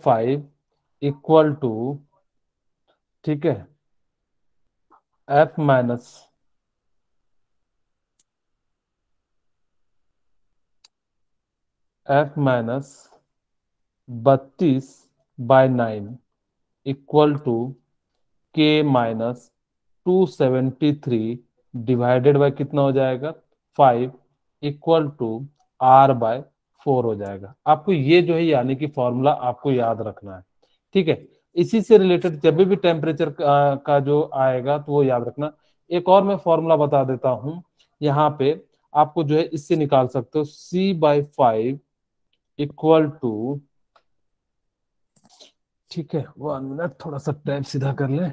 5 equal to, ठीक है, F minus F minus 32/9 equal to K minus 273 divided by कितना हो जाएगा, 5 इक्वल टू R/4 हो जाएगा। आपको ये जो है यानी कि फॉर्मूला आपको याद रखना है, ठीक है। इसी से रिलेटेड जब भी टेम्परेचर का जो आएगा तो वो याद रखना। एक और मैं फॉर्मूला बता देता हूं यहाँ पे, आपको जो है इससे निकाल सकते हो C/5 इक्वल टू, ठीक है, 1 मिनट, थोड़ा सा टाइप सीधा कर ले।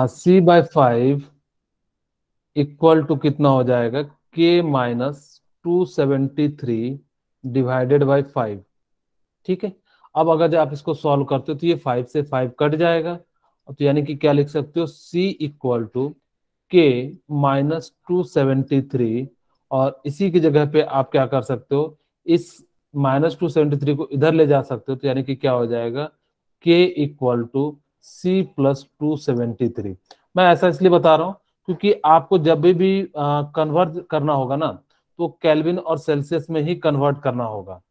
C/5 इक्वल टू कितना हो जाएगा, के माइनस 273 डिवाइडेड बाई 5, ठीक है। अब अगर जब आप इसको सॉल्व करते हो तो ये 5 से 5 कट जाएगा, तो यानी कि क्या लिख सकते हो, C equal to K minus 273, और इसी की जगह पे आप क्या कर सकते हो, इस -273 को इधर ले जा सकते हो, तो यानी कि क्या हो जाएगा, के इक्वल टू C+273। मैं ऐसा इसलिए बता रहा हूं क्योंकि आपको जब भी कन्वर्ट करना होगा ना, तो केल्विन और सेल्सियस में ही कन्वर्ट करना होगा।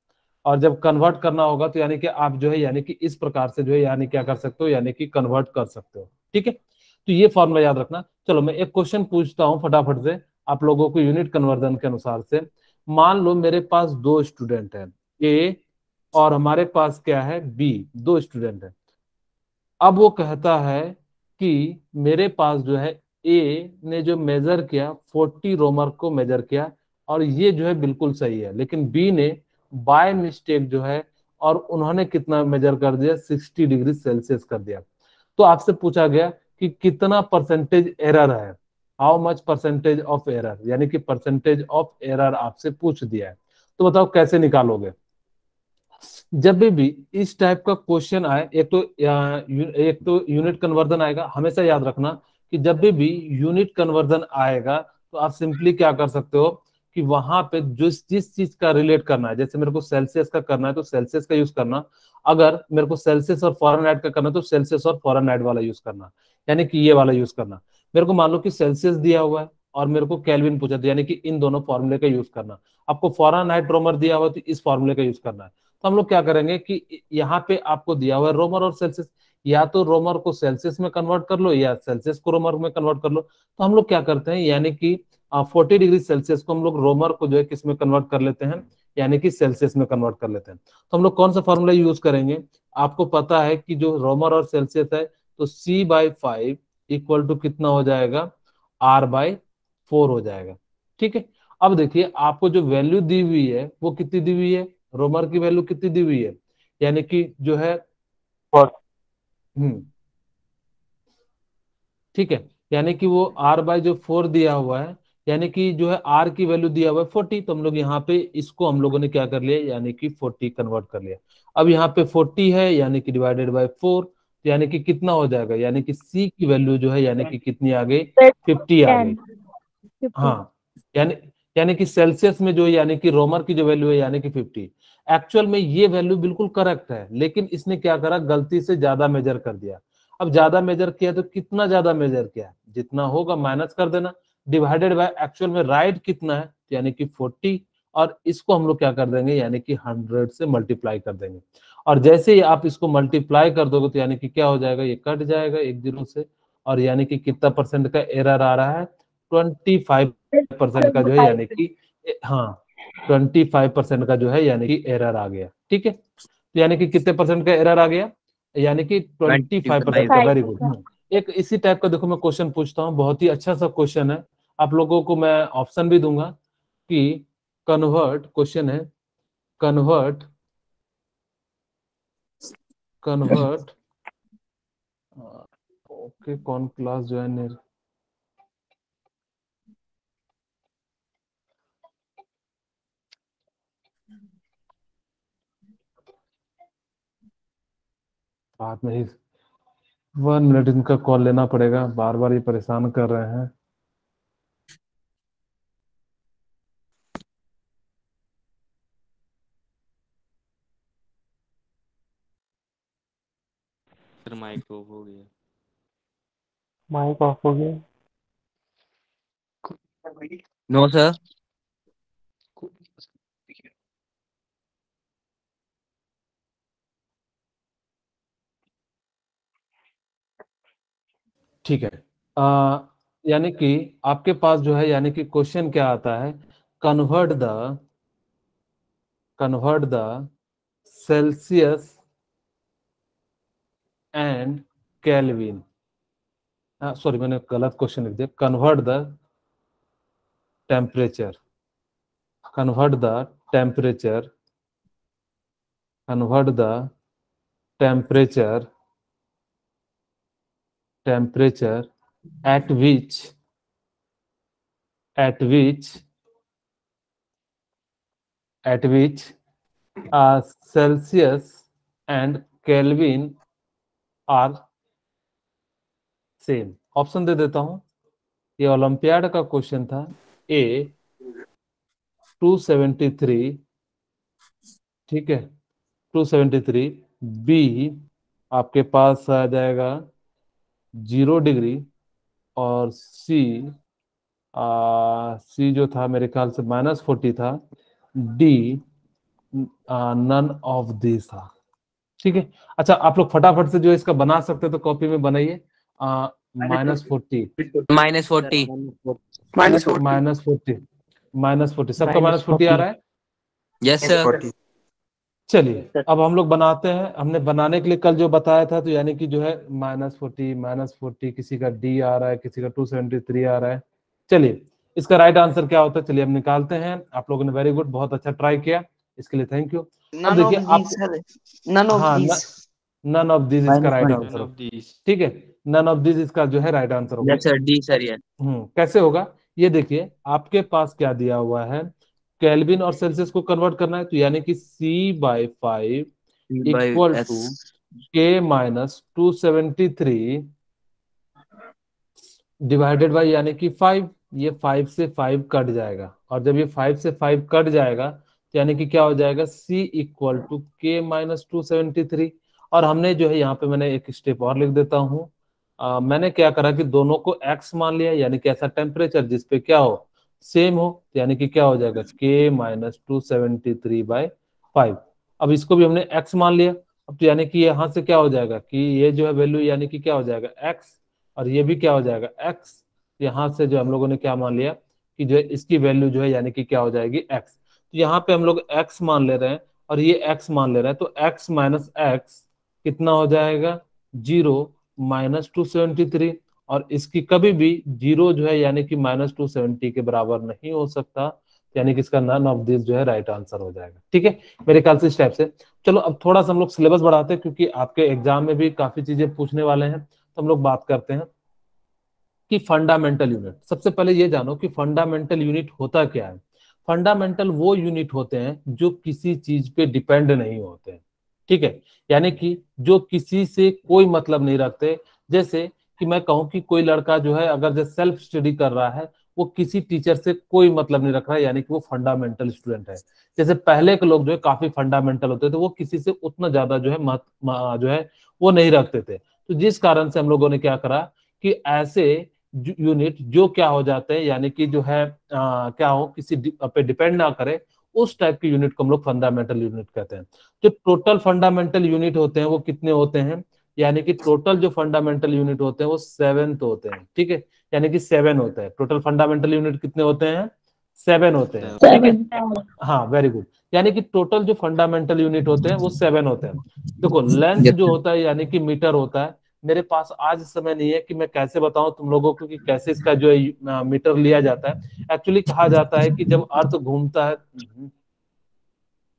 और जब कन्वर्ट करना होगा तो यानी कि आप जो है यानी कि इस प्रकार से जो है यानी क्या कर सकते हो, यानी कि कन्वर्ट कर सकते हो, ठीक है। तो ये फॉर्मूला याद रखना। चलो मैं एक क्वेश्चन पूछता हूं फटाफट से आप लोगों को यूनिट कन्वर्जन के अनुसार से। मान लो मेरे पास दो स्टूडेंट हैं, ए और हमारे पास क्या है, बी, दो स्टूडेंट हैं। अब वो कहता है कि मेरे पास जो है ए ने जो मेजर किया 40 रोमर को मेजर किया, और ये जो है बिल्कुल सही है, लेकिन बी ने बाय मिस्टेक जो है, और उन्होंने कितना मेजर कर दिया, 60 डिग्री सेल्सियस कर दिया। तो आपसे पूछा गया कि कितना परसेंटेज एरर है, how much percentage of error, यानी कि परसेंटेज ऑफ एरर आपसे पूछ दिया है। तो बताओ कैसे निकालोगे। जब भी इस टाइप का क्वेश्चन आए, एक तो यूनिट कन्वर्जन आएगा, हमेशा याद रखना कि जब भी यूनिट कन्वर्जन आएगा तो आप सिंपली क्या कर सकते हो कि वहां पे जो जिस चीज का रिलेट करना है, जैसे मेरे को सेल्सियस का करना है तो सेल्सियस का यूज करना, अगर मेरे को सेल्सियस और फॉरेनहाइट का करना है तो सेल्सियस और फॉरेनहाइट वाला यूज करना, यानी कि ये वाला यूज करना। मेरे को मान लो कि सेल्सियस दिया हुआ है और मेरे को केल्विन पूछा था, यानी कि इन दोनों फॉर्मूले का यूज करना। आपको फॉरेनहाइट रोमर दिया हुआ तो इस फॉर्मूले का यूज करना है। तो हम लोग क्या करेंगे कि यहाँ पे आपको दिया हुआ है रोमर और सेल्सियस, या तो रोमर को सेल्सियस में कन्वर्ट कर लो या सेल्सियस को रोमर में कन्वर्ट कर लो। तो हम लोग क्या करते हैं, यानी कि 40 डिग्री सेल्सियस को हम लोग रोमर को जो है किस में कन्वर्ट कर लेते हैं, यानी कि सेल्सियस में कन्वर्ट कर लेते हैं। तो हम लोग कौन सा फॉर्मूला यूज करेंगे, आपको पता है कि जो रोमर और सेल्सियस है, तो C/5 इक्वल टू कितना हो जाएगा, R/4 हो जाएगा, ठीक है। अब देखिए आपको जो वैल्यू दी हुई है वो कितनी दी हुई है, रोमर की वैल्यू कितनी दी हुई है, यानी कि जो है, और हम्म, ठीक है, यानी कि वो R/4 दिया हुआ है, यानी कि जो है R की वैल्यू दिया हुआ है 40, तो हम लोग यहाँ पे इसको हम लोगों ने क्या कर लिया, यानी कि 40 कन्वर्ट कर लिया। अब यहाँ पे 40 है, यानी कि डिवाइडेड बाय 4, तो यानी कि कितना हो जाएगा, यानी कि C की वैल्यू जो है यानी कि कितनी आ गई, 50 आ गई। 10 50। हाँ, यानी यानी कि सेल्सियस में जो यानी कि रोमर की जो वैल्यू है यानी कि 50, एक्चुअल में ये वैल्यू बिल्कुल करेक्ट है, लेकिन इसने क्या करा, गलती से ज्यादा मेजर कर दिया। अब ज्यादा मेजर किया तो कितना ज्यादा मेजर किया, जितना होगा माइनस कर देना, डिवाइडेड बाय एक्चुअल में राइट कितना है, यानी कि 40, और इसको हम लोग क्या कर देंगे, यानी कि 100 से मल्टीप्लाई कर देंगे। और जैसे ही आप इसको मल्टीप्लाई कर दोगे तो यानी कि क्या हो जाएगा, ये कट जाएगा एक जीरो से, और यानी कि कितना परसेंट का एरर आ रहा है, 25% का जो है, यानी कि हाँ, 25% का जो है यानी कि एरर आ गया, ठीक है। तो यानी कि कितने परसेंट का एरर आ गया, यानी कि 25% का। 25। Very good. एक इसी टाइप का देखो मैं क्वेश्चन पूछता हूँ, बहुत ही अच्छा सा क्वेश्चन है, आप लोगों को मैं ऑप्शन भी दूंगा कि कन्वर्ट, क्वेश्चन है कन्वर्ट कन्वर्ट, ओके, कौन क्लास जो है बाद में ही, 1 मिनट, इनका कॉल लेना पड़ेगा, बार बार ये परेशान कर रहे हैं। माइक ऑफ हो गया। माइक ऑफ हो गया। No sir. ठीक है। यानी कि आपके पास जो है यानी कि क्वेश्चन क्या आता है, convert the Celsius and kelvin, sorry मैंने गलत क्वेश्चन लिख दिया, convert the temperature, convert the temperature, convert the temperature, temperature at which at which at which Celsius and Kelvin are same. Option दे देता हूं, ये ओलंपियाड का क्वेश्चन था। ए 273, ठीक है 273, बी आपके पास आ जाएगा 0 डिग्री, और सी जो था मेरे ख्याल से -40 था, डी नन ऑफ दिस था। ठीक है, अच्छा आप लोग फटाफट से जो है इसका बना सकते तो कॉपी में बनाइए। -40, -40। -40 सबका -40 आ रहा है। Yes sir. चलिए अब हम लोग बनाते हैं। हमने बनाने के लिए कल जो बताया था, तो यानी कि जो है -40, किसी का डी आ रहा है, किसी का 273 आ रहा है। चलिए इसका राइट आंसर क्या होता है, चलिए हम निकालते हैं। आप लोगों ने वेरी गुड, बहुत अच्छा ट्राई किया, इसके लिए थैंक यू। अब देखिए आप, हाँ नन ऑफ दिस इसका राइट आंसर होगा। ठीक है, नन ऑफ दिस इसका जो है राइट आंसर होगा। Yes sir, D sir. Yes. कैसे होगा ये देखिए, आपके पास क्या दिया हुआ है, केल्विन और सेल्सियस को कन्वर्ट करना है, तो यानी कि C/5 equal to K-273 divided by यानी कि 5। ये 5 से 5 कट जाएगा, और जब ये 5 से 5 कट जाएगा तो यानी कि क्या हो जाएगा, C इक्वल टू K-273। और हमने जो है यहाँ पे मैंने एक स्टेप और लिख देता हूँ। मैंने क्या करा कि दोनों को x मान लिया, यानी कि ऐसा टेम्परेचर जिसपे क्या हो, सेम हो, तो यानी कि क्या हो जाएगा K-273/5। अब इसको भी हमने x मान लिया। अब तो यानी कि यहाँ से क्या हो जाएगा कि ये जो है वैल्यू यानी कि क्या हो जाएगा x, और ये भी क्या हो जाएगा x। यहाँ से जो हम लोगों ने क्या मान लिया कि जो है इसकी वैल्यू जो है यानी कि क्या हो जाएगी x। तो यहाँ पे हम लोग x मान ले रहे हैं और ये x मान ले रहे हैं, तो x माइनस एक्स कितना हो जाएगा, 0 -273। और इसकी कभी भी 0 जो है यानी कि -270 के बराबर नहीं हो सकता, यानी कि इसका नन ऑफ दिस जो है राइट आंसर हो जाएगा। ठीक है, मेरे ख्याल से इस टाइप से। चलो अब थोड़ा सा हम लोग सिलेबस बढ़ाते हैं, क्योंकि आपके एग्जाम में भी काफी चीजें पूछने वाले हैं, तो हम लोग बात करते हैं कि फंडामेंटल यूनिट। सबसे पहले ये जानो कि फंडामेंटल यूनिट होता क्या है। फंडामेंटल वो यूनिट होते हैं जो किसी चीज पे डिपेंड नहीं होते हैं। ठीक है, यानी कि जो किसी से कोई मतलब नहीं रखते। जैसे कि मैं कहूं कि कोई लड़का जो है अगर जो सेल्फ स्टडी कर रहा है, वो किसी टीचर से कोई मतलब नहीं रख रहा है, यानी कि वो फंडामेंटल स्टूडेंट है। जैसे पहले के लोग जो है काफी फंडामेंटल होते थे, वो किसी से उतना ज्यादा जो है जो है वो नहीं रखते थे। तो जिस कारण से हम लोगों ने क्या करा कि ऐसे यूनिट जो क्या हो जाते हैं, यानी कि जो है क्या हो किसी पे डिपेंड ना करे, उस टाइप के यूनिट को हम लोग फंडामेंटल यूनिट कहते हैं। जो टोटल फंडामेंटल यूनिट होते हैं वो कितने होते हैं, यानी कि टोटल जो फंडामेंटल यूनिट होते हैं वो 7 होते हैं। ठीक है, यानी कि 7 होते हैं। टोटल फंडामेंटल यूनिट कितने होते हैं, 7 होते हैं। ठीक है, हाँ वेरी गुड। यानी कि टोटल जो फंडामेंटल यूनिट होते हैं वो 7 होते हैं। देखो लेंथ जो होता है यानी कि मीटर होता है। मेरे पास आज समय नहीं है कि मैं कैसे बताऊं तुम लोगों को कि कैसे इसका जो है मीटर लिया जाता है। एक्चुअली कहा जाता है कि जब अर्थ घूमता है,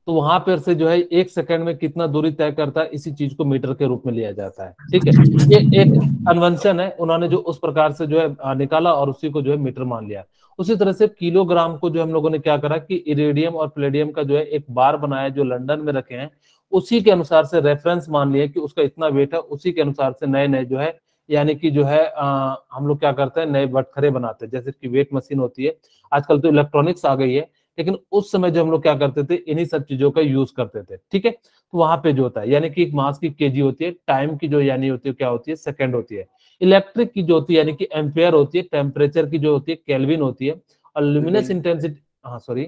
तो वहां पर से जो है 1 सेकंड में कितना दूरी तय करता है, इसी चीज को मीटर के रूप में लिया जाता है। ठीक है, ये एक कन्वेंशन है, उन्होंने जो उस प्रकार से जो है निकाला और उसी को जो है मीटर मान लिया। उसी तरह से किलोग्राम को जो हम लोगों ने क्या करा कि इरिडियम और प्लेडियम का जो है एक बार बनाया जो लंदन में रखे हैं, उसी के अनुसार से रेफरेंस मान लिया कि उसका इतना वेट है, उसी के अनुसार से नए नए जो है यानी कि जो है हम लोग क्या करते हैं, नए बटखरे बनाते हैं। जैसे कि वेट मशीन होती है, आजकल तो इलेक्ट्रॉनिक्स आ गई है, लेकिन उस समय जो हम लोग क्या करते थे, इन्हीं सब चीजों का यूज करते थे। ठीक है, तो वहां पे जो होता है यानी कि मास की केजी होती है, टाइम की जो यानी होती है क्या होती है, सेकंड होती है। इलेक्ट्रिक की जो होती है यानी कि एम्पेयर होती है, टेम्परेचर की जो होती है केल्विन होती है, और ल्यूमिनस इंटेंसिटी, हाँ सॉरी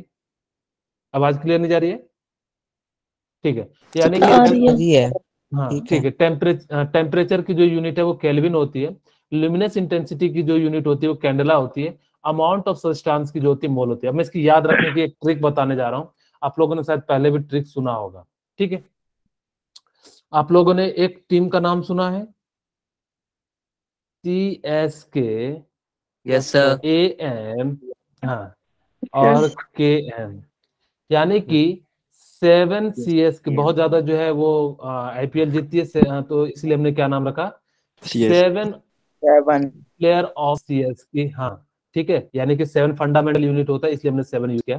आवाज क्लियर नहीं जा रही है? ठीक है, यानी आ रही है। जी है। हाँ ठीक ठीक है। है, टेम्परेचर की जो यूनिट है वो केल्विन होती है, ल्यूमिनस इंटेंसिटी की जो यूनिट होती है वो कैंडेला होती है, अमाउंट ऑफ सब्सटेंस की जो होती है मोल होती है। अब मैं इसकी याद रखने की एक ट्रिक बताने जा रहा हूँ, आप लोगों ने शायद पहले भी ट्रिक सुना होगा। ठीक है, आप लोगों ने एक टीम का नाम सुना है, CSK यस सर। AM, हाँ, और KM, यानी कि 7CS की बहुत ज्यादा जो है वो IPL जीतती है तो इसलिए हमने क्या नाम रखा, 7 प्लेयर ऑफ CS की। हाँ ठीक है, यानी कि 7 फंडामेंटल यूनिट होता है इसलिए हमने 7 यूज किया।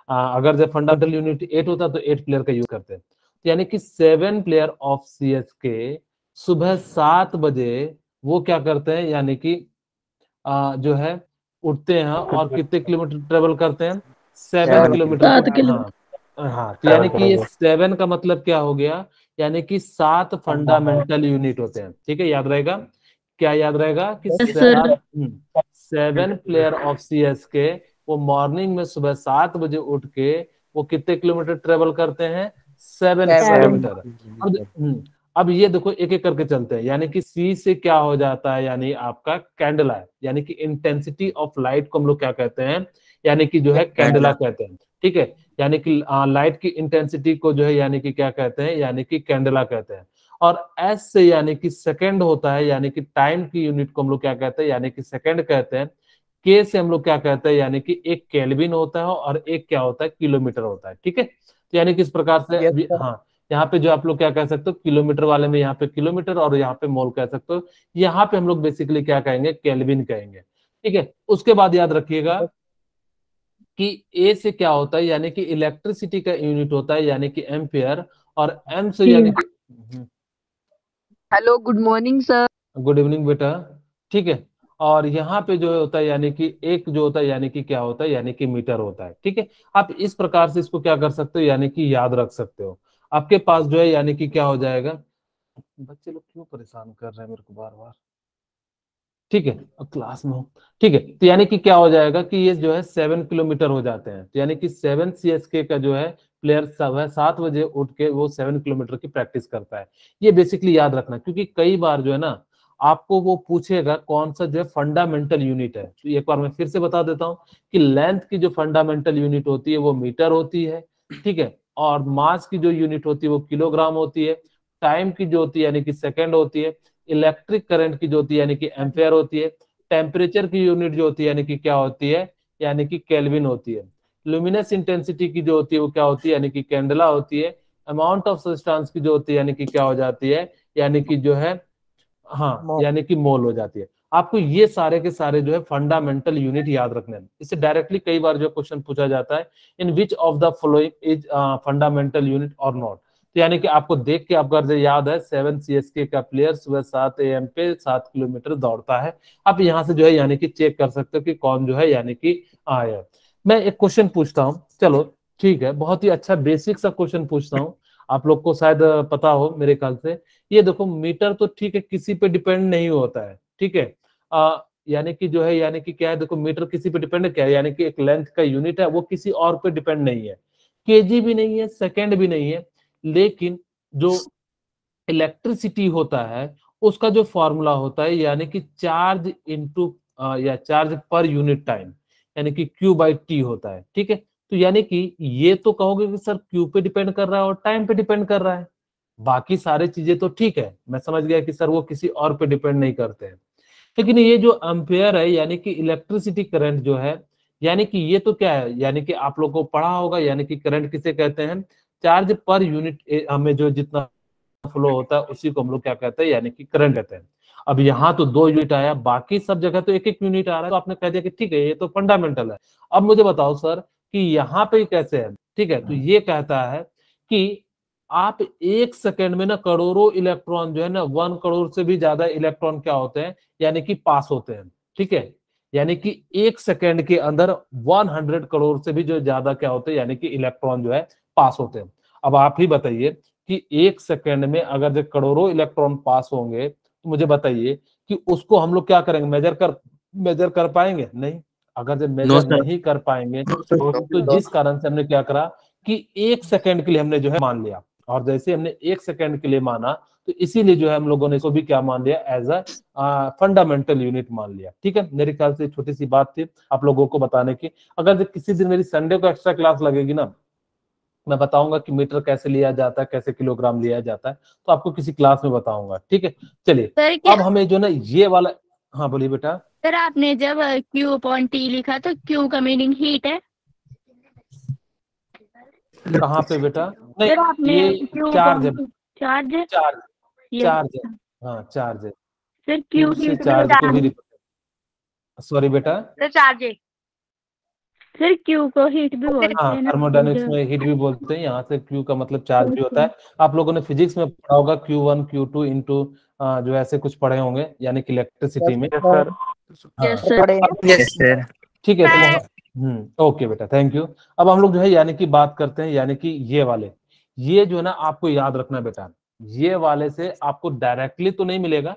अगर जब फंडामेंटल यूनिट 8 होता तो 8 प्लेयर का यूज करते हैं। तो यानी कि 7 प्लेयर ऑफ CS के सुबह 7 बजे वो क्या करते हैं, यानी कि जो है उठते हैं और कितने किलोमीटर ट्रेवल करते हैं, 7 किलोमीटर 7 की। किलोमीटर। हाँ हाँ, तो यानी कि ये 7 का मतलब क्या हो गया, यानी कि 7 फंडामेंटल यूनिट होते हैं। ठीक है, याद रहेगा, क्या याद रहेगा कि yes sir. 7 player of CS के वो मॉर्निंग में सुबह 7 बजे उठ के वो कितने किलोमीटर ट्रेवल करते हैं, 7 किलोमीटर। अब ये देखो एक एक करके चलते हैं, यानी कि C से क्या हो जाता है, यानी आपका कैंडला है, यानी कि इंटेंसिटी ऑफ लाइट को हम लोग क्या कहते हैं, यानी कि जो है कैंडला कहते हैं। ठीक है, यानी कि लाइट की इंटेंसिटी को जो है यानी कि क्या कहते हैं, यानी कि कैंडला कहते हैं। और S से यानी कि सेकंड होता है, यानी कि टाइम की यूनिट को हम लोग क्या कहते हैं, यानी कि सेकंड कहते हैं। K से हम लोग क्या कहते हैं, यानी कि एक केल्विन होता है और एक क्या होता है, किलोमीटर होता है। ठीक है, तो यानी कि इस प्रकार से हाँ, यहाँ पे जो आप लोग क्या कह सकते हो, किलोमीटर वाले में यहाँ पे किलोमीटर और यहाँ पे मोल कह सकते हो, यहाँ पे हम लोग बेसिकली क्या कहेंगे, केल्विन कहेंगे। ठीक है, उसके बाद याद रखिएगा कि ए से क्या होता है, यानी कि इलेक्ट्रिसिटी का यूनिट होता है, यानी कि एम्पियर, और एम से यानी कि hello good morning sir. Good evening बेटा। ठीक है, और यहाँ पे जो होता है यानी कि एक जो होता है यानी कि क्या होता है, यानी कि मीटर होता है। ठीक है, आप इस प्रकार से इसको क्या कर सकते हो, यानी कि याद रख सकते हो। आपके पास जो है यानी कि क्या हो जाएगा, बच्चे लोग क्यों परेशान कर रहे हैं मेरे को बार बार। ठीक है, अब क्लास में हो। ठीक है, तो यानी कि क्या हो जाएगा कि ये जो है 7 किलोमीटर हो जाते हैं, तो यानी कि 7 CSK का जो है प्लेयर सुबह 7 बजे उठ के वो 7 किलोमीटर की प्रैक्टिस करता है। ये बेसिकली याद रखना, क्योंकि कई बार जो है ना आपको वो पूछेगा कौन सा जो है फंडामेंटल यूनिट है। तो एक बार मैं फिर से बता देता हूँ कि लेंथ की जो फंडामेंटल यूनिट होती है वो मीटर होती है। ठीक है, और मास की जो यूनिट होती है वो किलोग्राम होती है, टाइम की जो होती है यानी कि सेकंड होती है, इलेक्ट्रिक करंट की जो होती है यानी कि एम्पेयर होती है, टेम्परेचर की यूनिट जो होती है यानी कि क्या होती है, यानी कि केल्विन होती है, लुमिनस इंटेंसिटी की जो होती है वो क्या होती है, यानी कि कैंडला होती है, अमाउंट ऑफ सब्सटेंस की जो होती है यानी कि क्या हो जाती है, यानी कि जो है हाँ, यानी कि मोल हो जाती है। आपको ये सारे के सारे जो है फंडामेंटल यूनिट याद रखने हैं। इससे डायरेक्टली कई बार जो क्वेश्चन पूछा जाता है, in which of the following is fundamental unit और नॉट। तो यानी कि आपको देख के आपको अगर याद है 7 CSK का प्लेयर सुबह 7 AM पे 7 किलोमीटर दौड़ता है। आप यहाँ से जो है यानी कि चेक कर सकते हो कि कौन जो है यानी कि आया। मैं एक क्वेश्चन पूछता हूँ, चलो ठीक है, बहुत ही अच्छा बेसिक सा क्वेश्चन पूछता हूँ, आप लोग को शायद पता हो मेरे ख्याल से। ये देखो मीटर तो ठीक है किसी पे डिपेंड नहीं होता है। ठीक है, यानी कि जो है यानी कि क्या है, देखो मीटर किसी पे डिपेंड क्या है, यानी कि एक लेंथ का यूनिट है, वो किसी और पे डिपेंड नहीं है, केजी भी नहीं है, सेकंड भी नहीं है। लेकिन जो इलेक्ट्रिसिटी होता है उसका जो फॉर्मूला होता है, यानी कि चार्ज इनटू या चार्ज पर यूनिट टाइम, यानी कि Q/T होता है। ठीक है, तो यानी कि ये तो कहोगे कि सर क्यू पे डिपेंड कर रहा है और टाइम पे डिपेंड कर रहा है, बाकी सारी चीजें तो ठीक है, मैं समझ गया कि सर वो किसी और पे डिपेंड नहीं करते हैं। लेकिन ये जो एम्पेयर है यानी कि इलेक्ट्रिसिटी करंट जो है, यानी कि ये तो क्या है, यानी कि आप लोगों को पढ़ा होगा, यानी कि करंट किसे कहते हैं, चार्ज पर यूनिट हमें जो जितना फ्लो होता है उसी को हम लोग क्या कहते हैं, यानी कि करंट कहते हैं। अब यहाँ तो 2 यूनिट आया, बाकी सब जगह तो एक एक यूनिट आ रहा है, तो आपने कह दिया कि ठीक है ये तो फंडामेंटल है। अब मुझे बताओ सर कि यहाँ पे कैसे है। ठीक है, तो ये कहता है कि आप 1 सेकंड में ना करोड़ों इलेक्ट्रॉन जो है ना, 1 करोड़ से भी ज्यादा इलेक्ट्रॉन क्या होते हैं, यानी कि पास होते हैं। ठीक है, यानी कि 1 सेकेंड के अंदर 100 करोड़ से भी जो ज्यादा क्या होते हैं, यानी कि इलेक्ट्रॉन जो है पास होते हैं। अब आप ही बताइए कि 1 सेकेंड में अगर जो करोड़ों इलेक्ट्रॉन पास होंगे, तो मुझे बताइए कि उसको हम लोग क्या करेंगे, मेजर कर पाएंगे? नहीं। अगर जब No, मेजर sir. नहीं कर पाएंगे तो जिस कारण से हमने क्या करा कि 1 सेकेंड के लिए हमने जो है मान लिया, और जैसे हमने 1 सेकेंड के लिए माना, तो इसीलिए जो है हम लोगों ने इसको भी क्या मान लिया, एज अ फंडामेंटल यूनिट मान लिया। ठीक है, मेरे ख्याल से छोटी सी बात थी आप लोगों को बताने की। अगर जो किसी दिन मेरी संडे को एक्स्ट्रा क्लास लगेगी ना, मैं बताऊंगा कि मीटर कैसे लिया जाता है, कैसे किलोग्राम लिया जाता है, तो आपको किसी क्लास में बताऊंगा। ठीक है, चलिए सर क्या अब हमें जो ना ये वाला, हाँ बोलिए बेटा। सर आपने जब Q अपॉन T लिखा तो Q का मीनिंग हीट है। कहाँ पे बेटा? सर नहीं, आपने ये Q चार्ज है, अपॉन चार्ज चार्ज, ये चार्ज है, हाँ चार्ज है। सर Q Q से हीट चार्ज को भी सॉरी बेटा, सर चार्ज है। सर Q को हीट भी बोलते हाँ हैं ना। थर्मोडायनेमिक्स में हीट भी बोलते हैं, यहाँ से Q का मतलब चार्ज भी होता है। आप लोगों ने फिजिक्स में पढ़ा होगा Q1 Q2 इंटू जो ऐसे कुछ पढ़े होंगे, यानी कि इलेक्ट्रिसिटी में। सर हाँ यस सर। Yes, sir. ठीक है, तो ओके बेटा, थैंक यू। अब हम लोग जो है यानी कि बात करते हैं, यानी कि ये वाले, ये जो है ना आपको याद रखना बेटा, ये वाले से आपको डायरेक्टली तो नहीं मिलेगा।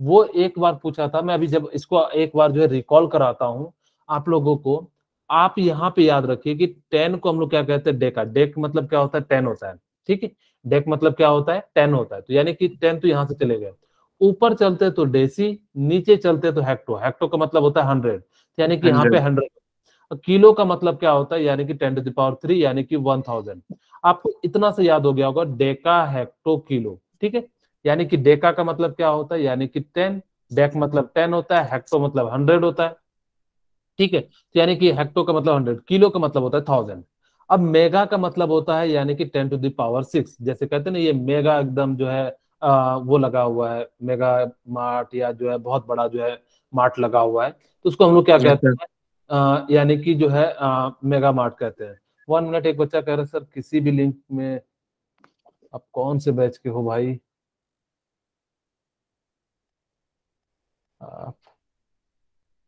वो एक बार पूछा था, मैं अभी जब इसको एक बार जो है रिकॉल कराता हूँ आप लोगों को, आप यहाँ पे याद रखिए कि 10 को हम लोग क्या कहते हैं, डेका। डेक मतलब क्या होता है, 10 होता है। ठीक है, डेक मतलब क्या होता है, 10 होता है। तो यानी कि 10 तो यहाँ से चले गए, ऊपर चलते तो डेसी, नीचे चलते तो हेक्टो। हेक्टो का मतलब होता है 100, यानी कि यहाँ पे 100. 100। किलो का मतलब क्या होता है, यानी कि 10⁻³ यानी कि 1000। आपको इतना से याद हो गया होगा, डेका हेक्टो किलो। ठीक है, यानी कि डेका का मतलब क्या होता है, यानी कि 10, डेक मतलब 10 होता है, हेक्टो मतलब 100 होता है। ठीक है, तो यानी कि हेक्टो का मतलब 100, किलो का मतलब होता है 1000। अब मेगा का मतलब होता है यानी कि 10⁻6, जैसे कहते हैं ना ये मेगा एकदम जो है वो लगा हुआ है, मेगा मार्ट, या जो है बहुत बड़ा जो है मार्ट लगा हुआ है, तो उसको हम लोग क्या Yes, कहते sir. हैं, यानी कि जो है मेगा मार्ट कहते हैं। 1 मिनट, एक बच्चा कह रहा है सर किसी भी लिंक में, आप कौन से बैच के हो भाई? आप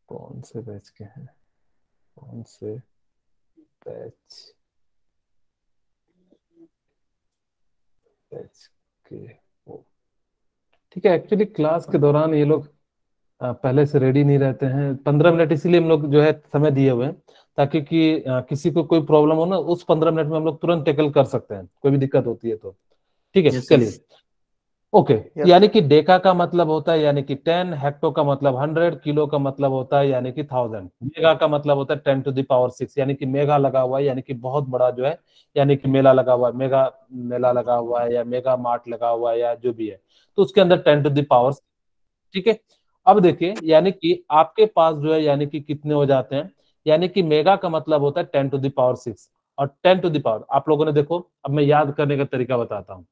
कौन से बैच के हैं, कौन से बैच बैच के हो? ठीक है, एक्चुअली क्लास के दौरान ये लोग पहले से रेडी नहीं रहते हैं। 15 मिनट इसीलिए हम लोग जो है समय दिए हुए हैं, ताकि कि किसी को कोई प्रॉब्लम हो ना, उस 15 मिनट में हम लोग तुरंत टैकल कर सकते हैं, कोई भी दिक्कत होती है तो। ठीक है, Yes, sir. चलिए ओके। यानी कि डेका का मतलब होता है यानी कि 10, हेक्टो का मतलब 100, किलो का मतलब होता है यानी कि 1000, मेगा का मतलब होता है 10⁻6, यानी कि मेगा लगा हुआ है, यानी कि बहुत बड़ा जो है, यानी कि मेला लगा हुआ है, मेगा मेला लगा हुआ है, या मेगा मार्ट लगा हुआ है, या जो भी है, तो उसके अंदर 10⁻6। ठीक है, अब देखिए यानी कि आपके पास जो है यानी कि कितने हो जाते हैं, यानी कि मेगा का मतलब होता है 10⁻6, और 10 आप लोगों ने देखो, अब मैं याद करने का तरीका बताता हूँ।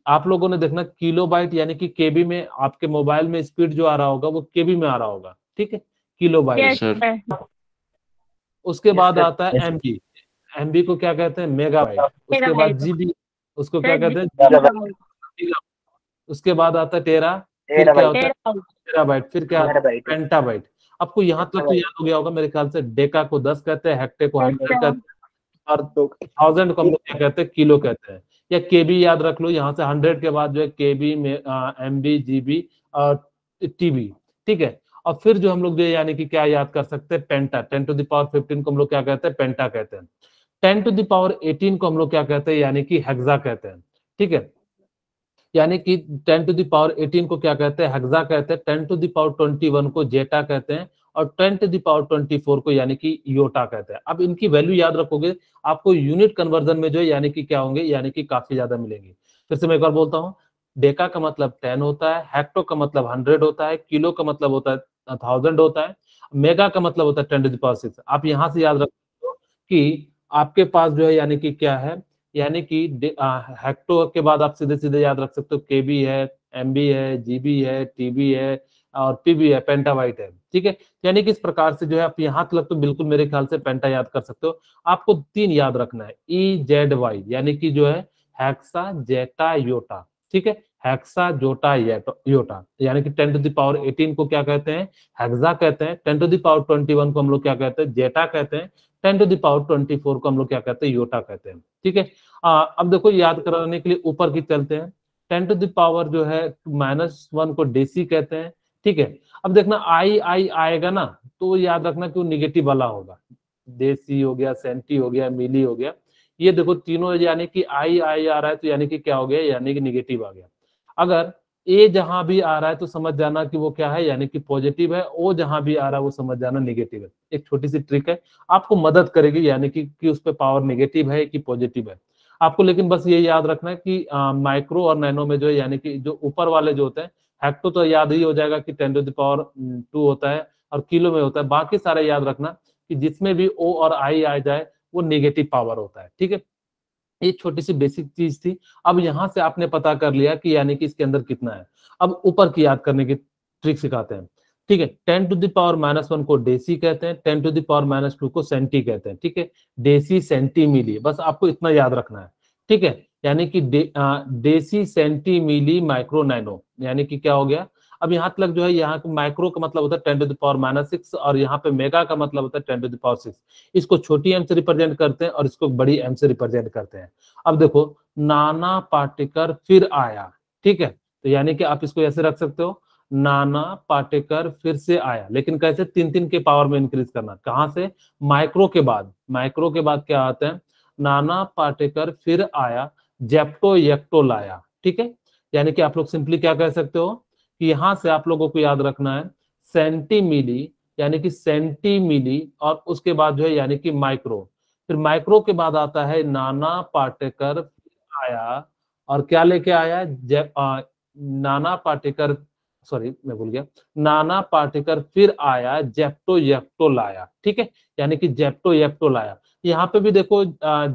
आप लोगों ने देखना किलो बाइट यानी कि केबी में, आपके मोबाइल में स्पीड जो आ रहा होगा वो केबी में आ रहा होगा। ठीक है, kilo byte. Yes sir. Sir. उसके बाद आता है Yes. एमबी, एमबी को क्या कहते हैं, मेगाबाइट। उसके बाद जीबी, उसको क्या सर कहते हैं, गीगाबाइट। गीगाबाइट। उसके बाद आता है टेरा, फिर क्या होता है, टेराबाइट। टेराबाइट, फिर क्या आता है, पेंटाबाइट। आपको यहाँ तक तो याद हो गया होगा मेरे ख्याल से, डेका को 10 कहते हैं, हेक्टे को यस 100 कहते सर। हैं, और 1000 को हम लोग क्या कहते हैं, किलो कहते हैं। या केबी याद रख लो, यहाँ से 100 के बाद जो है केबी में एमबी, जीबी और टीबी। ठीक है, और फिर जो हम लोग जो है यानी कि क्या याद कर सकते हैं, पेंटा। 10⁻15 को हम लोग क्या कहते हैं, पेंटा कहते हैं। 10⁻18 को हम लोग क्या कहते हैं, यानी कि हेक्सा कहते हैं। ठीक है, यानी कि 10⁻18 को क्या कहते हैं, हेक्सा कहते हैं। 10⁻21 को जेटा कहते हैं, और 10⁻24 को यानी कि योटा कहते हैं। अब इनकी वैल्यू याद रखोगे, आपको यूनिट कन्वर्जन में जो है यानी कि क्या होंगे, यानी कि काफी ज्यादा मिलेंगे। फिर से मैं एक बार बोलता हूँ, डेका का मतलब 10 होता है, हेक्टो का मतलब 100 होता है, किलो का मतलब होता है 1000 होता है, मेगा का मतलब होता है 10⁻6। आप यहाँ से याद रखो कि आपके पास जो है यानी कि क्या है, यानी कि हेक्टो के बाद आप सीधे सीधे याद रख सकते हो, केबी है, एमबी है, जीबी है, टीबी है, और पीबी है, पेंटाबाइट है। ठीक है, यानी कि इस प्रकार से जो है आप यहाँ तक तो बिल्कुल मेरे ख्याल से पेंटा याद कर सकते हो। आपको 3 याद रखना है, ई जेड वाई, यानी कि जो है हेक्सा, जेटा, योटा। ठीक है, हेक्सा जोटा योटा, यानी कि 10 टू द पावर 18 को क्या कहते हैं, हेक्सा कहते हैं। 10 टू द पावर 21 को हम लोग क्या कहते हैं, जेटा कहते हैं। 10 टू द पावर 24 को हम लोग क्या कहते हैं, योटा कहते हैं। ठीक है, अब देखो याद कराने के लिए ऊपर की चलते हैं। 10 टू द पावर जो है -1 को डेसी कहते हैं। ठीक है, अब देखना आई आई आएगा ना, तो याद रखना कि वो निगेटिव वाला होगा। देसी हो गया, सेंटी हो गया, मिली हो गया, ये देखो तीनों यानी कि आई आई आ रहा है तो यानी कि क्या हो गया, यानी कि निगेटिव आ गया। अगर ए जहां भी आ रहा है तो समझ जाना कि वो क्या है, यानी कि पॉजिटिव है। ओ जहां भी आ रहा है वो समझ जाना निगेटिव है। एक छोटी सी ट्रिक है, आपको मदद करेगी, यानी कि उस पर पावर निगेटिव है कि पॉजिटिव है आपको। लेकिन बस ये याद रखना है कि माइक्रो और नैनो में जो है, यानी कि जो ऊपर वाले जो होते हैं, हेक्टो तो याद ही हो जाएगा कि 10 टू द पावर 2 होता है और किलो में होता है। बाकी सारे याद रखना कि जिसमें भी ओ और आई आ जाए वो नेगेटिव पावर होता है। ठीक है, ये छोटी सी बेसिक चीज थी। अब यहां से आपने पता कर लिया कि यानी कि इसके अंदर कितना है। अब ऊपर की याद करने की ट्रिक सिखाते हैं। ठीक है, 10 टू द पावर -1 को डेसी कहते हैं, 10 टू द पावर -2 को सेंटी कहते हैं। ठीक है, डेसी सेंटी मिली, बस आपको इतना याद रखना है। ठीक है, यानी कि deci centi milli micro nano, यानी कि क्या हो गया। अब यहाँ तक जो है, यहाँ माइक्रो का मतलब होता है 10 टू द पावर -6 और यहाँ पे मेगा का मतलब होता है 10 टू द पावर 6। इसको छोटी एम से रिप्रेजेंट करते हैं और इसको बड़ी एम से रिप्रेजेंट करते हैं। अब देखो नाना पाटेकर फिर आया। ठीक है, तो यानी कि आप इसको ऐसे रख सकते हो, नाना पाटेकर फिर से आया, लेकिन कैसे, 3 के पावर में इंक्रीज करना। कहां से, माइक्रो के बाद। माइक्रो के बाद क्या आते हैं, नाना पाटेकर फिर आया, जेप्टो यक्टो लाया। ठीक है, यानी कि आप लोग सिंपली क्या कह सकते हो कि यहां से आप लोगों को याद रखना है सेंटी मिली, यानी कि सेंटी मिली, और उसके बाद जो है यानी कि माइक्रो। फिर माइक्रो के बाद आता है नाना पाटेकर आया, और क्या लेके आया, नाना पाटेकर, सॉरी मैं भूल गया, नाना पाटेकर फिर आया, जेप्टो यक्टो लाया। ठीक है, यानी कि जेप्टो यक्टो लाया। यहाँ पे भी देखो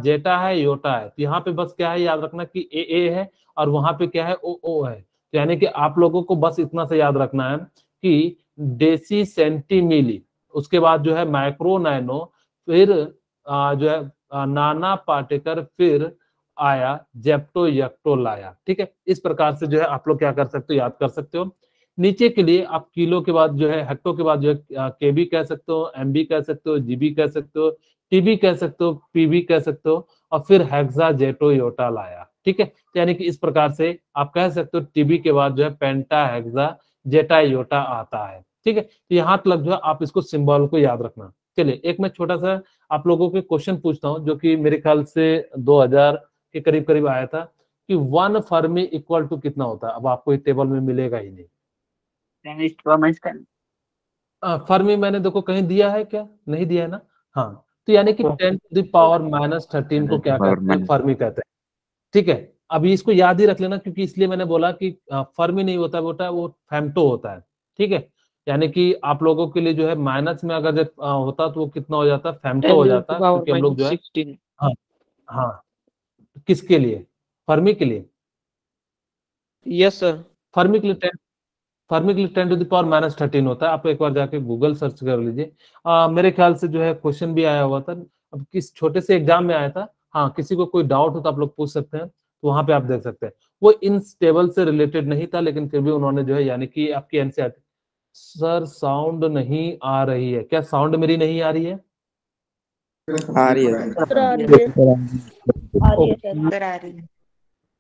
जेटा है, योटा है, तो यहाँ पे बस क्या है, याद रखना कि ए है और वहां पे क्या है, ओ ओ है। तो यानी कि आप लोगों को बस इतना से याद रखना है कि डेसी सेंटी मिली, उसके बाद जो है माइक्रो नैनो, फिर जो है नाना पाटेकर फिर आया, जेप्टो यक्टो लाया। ठीक है, इस प्रकार से जो है आप लोग क्या कर सकते हो, याद कर सकते हो। नीचे के लिए आप किलो के बाद जो है, हेक्टो के बाद जो है केबी कह सकते हो, एमबी कह सकते हो, जीबी कह सकते हो, टीबी कह सकते हो, पीबी कह सकते हो, और फिर हेक्सा जेटो योटा लाया। ठीक है, यानी कि इस प्रकार से आप कह सकते हो टीबी के बाद जो है पेंटा हेक्सा जेटा योटा आता है। ठीक है, तो यहाँ तक जो है आप इसको सिंबल को याद रखना। चलिए एक मैं छोटा सा आप लोगों के क्वेश्चन पूछता हूँ, जो कि मेरे ख्याल से 2000 के करीब करीब आया था, कि 1 फर्मी इक्वल टू कितना होता है। अब आपको इस टेबल में मिलेगा ही नहीं। फर्मी मैंने देखो कहीं दिया है क्या, नहीं दिया है ना। हाँ, तो यानी कि 10 टू द पावर -13 को क्या कहते हैं, फर्मी कहते हैं। ठीक है, अभी इसको याद ही रख लेना, क्योंकि इसलिए मैंने बोला कि फर्मी नहीं होता बेटा, वो फेम्टो होता है। ठीक है, यानी कि आप लोगों के लिए जो है माइनस में अगर होता तो वो कितना हो जाता, फेम्टो हो जाता, क्योंकि हम लोग जो है, हाँ हाँ, किसके लिए, फर्मी के लिए, यस सर, फर्मी के लिए 10 टू द पावर -13 होता है। आप एक बार जाके गूगल सर्च कर लीजिए। मेरे ख्याल से जो है क्वेश्चन भी आया हुआ था, अब किस छोटे से एग्जाम में आया था। हाँ, किसी को कोई डाउट हो तो आप लोग पूछ सकते हैं, तो वहां पे आप देख सकते हैं। वो इन टेबल से रिलेटेड नहीं था, लेकिन फिर भी उन्होंने जो है, यानी कि आपकी एनसीईआरटी। सर साउंड नहीं आ रही है क्या, साउंड मेरी नहीं आ रही है? आ रही है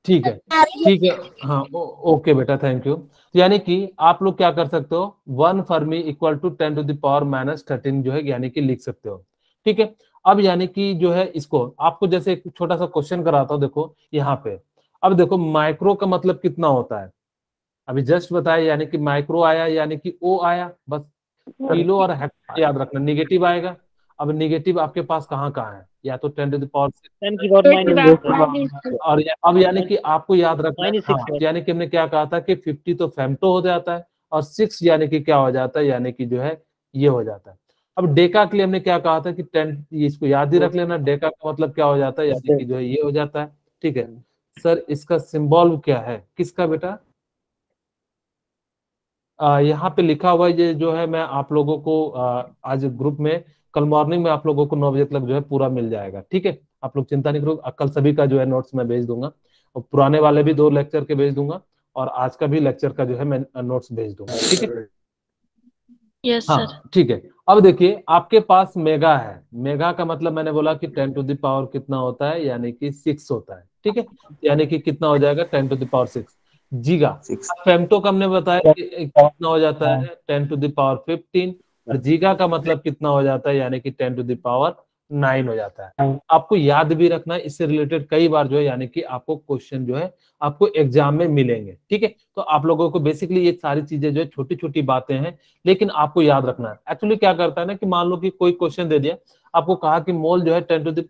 ठीक है, ठीक है, हाँ ओके बेटा, थैंक यू। यानी कि आप लोग क्या कर सकते हो, 1 fermi equal to 10 to the power -13 जो है, यानी कि लिख सकते हो। ठीक है, अब यानी कि जो है इसको आपको जैसे एक छोटा सा क्वेश्चन कराता हूं, देखो यहाँ पे। अब देखो माइक्रो का मतलब कितना होता है, अभी जस्ट बताया, यानी कि माइक्रो आया, यानी कि ओ आया, बस किलो और हेक्टर याद रखना, निगेटिव आएगा। अब निगेटिव आपके पास कहाँ कहाँ है, या तो 10 टू द पावर, और अब यानी कि आपको याद रखना है, हाँ, यानी कि हमने क्या कहा था कि 50 तो फेम्टो हो जाता है, और 6 यानी कि क्या हो जाता है, यानी कि जो है ये हो जाता है। अब डेका के लिए हमने क्या कहा था कि 10, इसको याद ही रख लेना, डेका का मतलब क्या हो जाता है, यानी कि जो है ये हो जाता है। ठीक है सर, इसका सिंबल क्या है, किसका बेटा? यहाँ पे लिखा हुआ है, ये जो है मैं आप लोगों को आज ग्रुप में, कल मॉर्निंग में आप लोगों को 9 बजे तक जो है पूरा मिल जाएगा। ठीक है, आप लोग चिंता नहीं करो, कल सभी का जो है नोट्स मैं भेज दूंगा, और पुराने वाले भी 2 लेक्चर के भेज दूंगा, और आज का भी लेक्चर का जो है मैं नोट्स भेज दूंगा, ठीक है। Yes sir. हाँ ठीक है। अब देखिए आपके पास मेगा है, मेगा का मतलब मैंने बोला कि 10 टू द पावर कितना होता है, यानी कि 6 होता है, ठीक है। यानी कि कितना हो जाएगा 10 to the power 6 giga. Femto का हमने बताया कि कितना हो जाता है 10 टू द पावर 15, और जीगा का मतलब कितना हो जाता है, यानी कि 10 टू द पावर 9 हो जाता है। आपको याद भी रखना है, इससे रिलेटेड कई बार जो है यानी कि आपको क्वेश्चन जो है आपको एग्जाम में मिलेंगे, ठीक है। तो आप लोगों को बेसिकली ये सारी चीजें जो है छोटी छोटी बातें हैं, लेकिन आपको याद रखना है। एक्चुअली क्या करता है ना कि मान लो कि कोई क्वेश्चन दे दिया, आपको कहा कि मोल जो है 10 टू द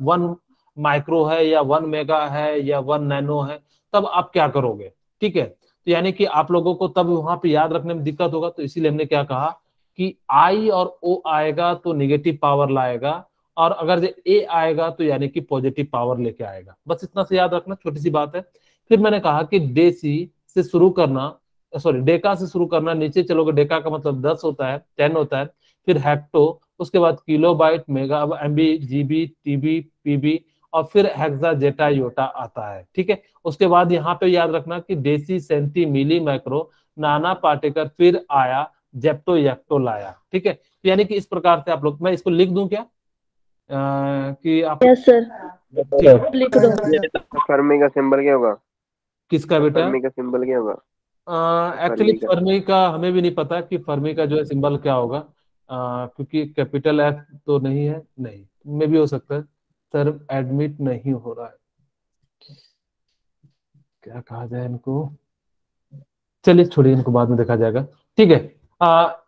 1 माइक्रो है या 1 मेगा है या 1 नैनो है, तब आप क्या करोगे, ठीक है। तो यानी कि आप लोगों को तब वहां पे याद रखने में दिक्कत होगा, तो इसीलिए हमने क्या कहा कि आई और ओ आएगा तो निगेटिव पावर लाएगा, और अगर ए आएगा तो यानी कि पॉजिटिव पावर लेके आएगा। बस इतना से याद रखना, छोटी सी बात है। फिर मैंने कहा कि डेसी से शुरू करना, सॉरी डेका से शुरू करना, नीचे चलोगे डेका का मतलब 10 होता है, 10 होता है, फिर हेक्टो, उसके बाद kilobyte, mega, M B, G B, T B, P B, और फिर हेक्सा, जेटा, योटा आता है, ठीक है। उसके बाद यहाँ पे याद रखना कि डेसी, सेंटी, मिली, माइक्रो, नाना पार्टिकल, फिर आया जेप्टो, येक्टो लाया, ठीक है। तो यानी कि इस प्रकार से आप लोग, मैं इसको लिख दूं क्या कि आप, यस सर, ठीक है। लिख दो। फर्मी का सिंबल क्या होगा? किसका बेटा? फर्मी का सिंबल क्या होगा? एक्चुअली फर्मी का फर्मी का हमें भी नहीं पता कि फर्मी का जो है सिंबल क्या होगा, क्योंकि कैपिटल एफ तो नहीं है, नहीं में भी हो सकता है। सर एडमिट नहीं हो रहा है, क्या कहा जाए इनको, चलिए छोड़िए, इनको बाद में देखा जाएगा, ठीक है।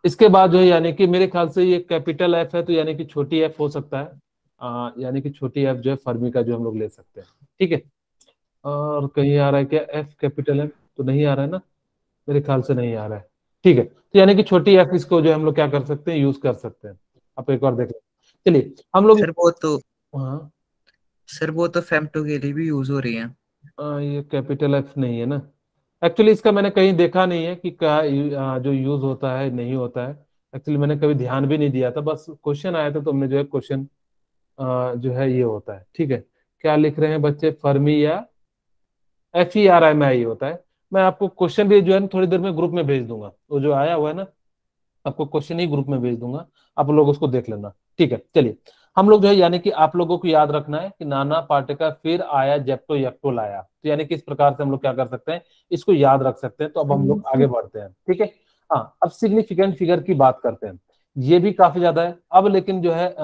इसके बाद जो है यानी कि मेरे ख्याल से ये कैपिटल एफ है, तो यानी कि छोटी एफ हो सकता है, यानी कि छोटी एफ जो है फर्मी का जो हम लोग ले सकते हैं, ठीक है। और कहीं आ रहा है क्या एफ कैपिटल एफ? तो नहीं आ रहा है ना, मेरे ख्याल से नहीं आ रहा है, ठीक है। तो यानी कि छोटी एफ इसको जो है हम लोग क्या कर सकते हैं, यूज कर सकते हैं। आप एक बार देख लें, चलिए हम लोग, सर वो तो हाँ सर वो तो फेम्टो के लिए भी यूज हो रही है। ये कैपिटल एफ नहीं है ना, एक्चुअली इसका मैंने कहीं देखा नहीं है कि क्या जो यूज होता है नहीं होता है। एक्चुअली मैंने कभी ध्यान भी नहीं दिया था, बस क्वेश्चन आया था तो हमने जो है क्वेश्चन जो है ये होता है, ठीक है। क्या लिख रहे हैं बच्चे, फर्मी या FERMI होता है। मैं आपको क्वेश्चन भी जो है ना थोड़ी देर में ग्रुप में भेज दूंगा, वो जो आया हुआ है ना, आपको क्वेश्चन ही ग्रुप में भेज दूंगा, आप लोग उसको देख लेना, ठीक है। चलिए हम लोग जो है यानी कि आप लोगों को याद रखना है कि नाना पार्टिकल, फिर आया जेप्टो, येक्टो लाया, तो यानी कि इस प्रकार से हम लोग क्या कर सकते हैं, इसको याद रख सकते हैं। तो अब हम लोग आगे बढ़ते हैं, ठीक है। हाँ अब सिग्निफिकेंट फिगर की बात करते हैं, ये भी काफी ज्यादा है अब, लेकिन जो है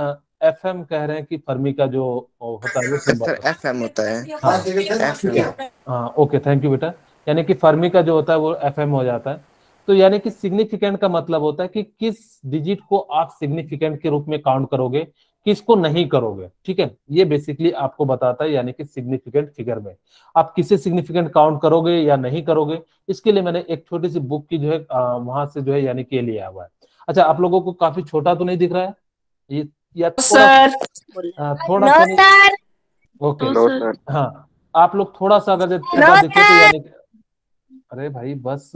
FM कह रहे हैं कि फर्मी का जो होता है वो सिंबल सर FM होता है। हाँ ठीक है, हाँ ओके थैंक यू बेटा। यानी कि फर्मी का जो होता है वो FM हो जाता है। तो यानी कि सिग्निफिकेंट का मतलब होता है कि किस डिजिट को आप सिग्निफिकेंट के रूप में काउंट करोगे, किसको नहीं करोगे, ठीक है। ये बेसिकली आपको बताता है, यानी कि सिग्निफिकेंट फिगर में आप किसे सिग्निफिकेंट काउंट करोगे या नहीं करोगे। इसके लिए मैंने एक छोटी सी बुक की जो है वहां से जो है यानी कि लिया हुआ है। अच्छा आप लोगों को काफी छोटा तो नहीं दिख रहा है ये, या थोड़ा थोड़ा सा नहीं? Okay no sir. हाँ आप लोग थोड़ा सा अगर छोटा दिखे तो यानी कि, अरे भाई बस,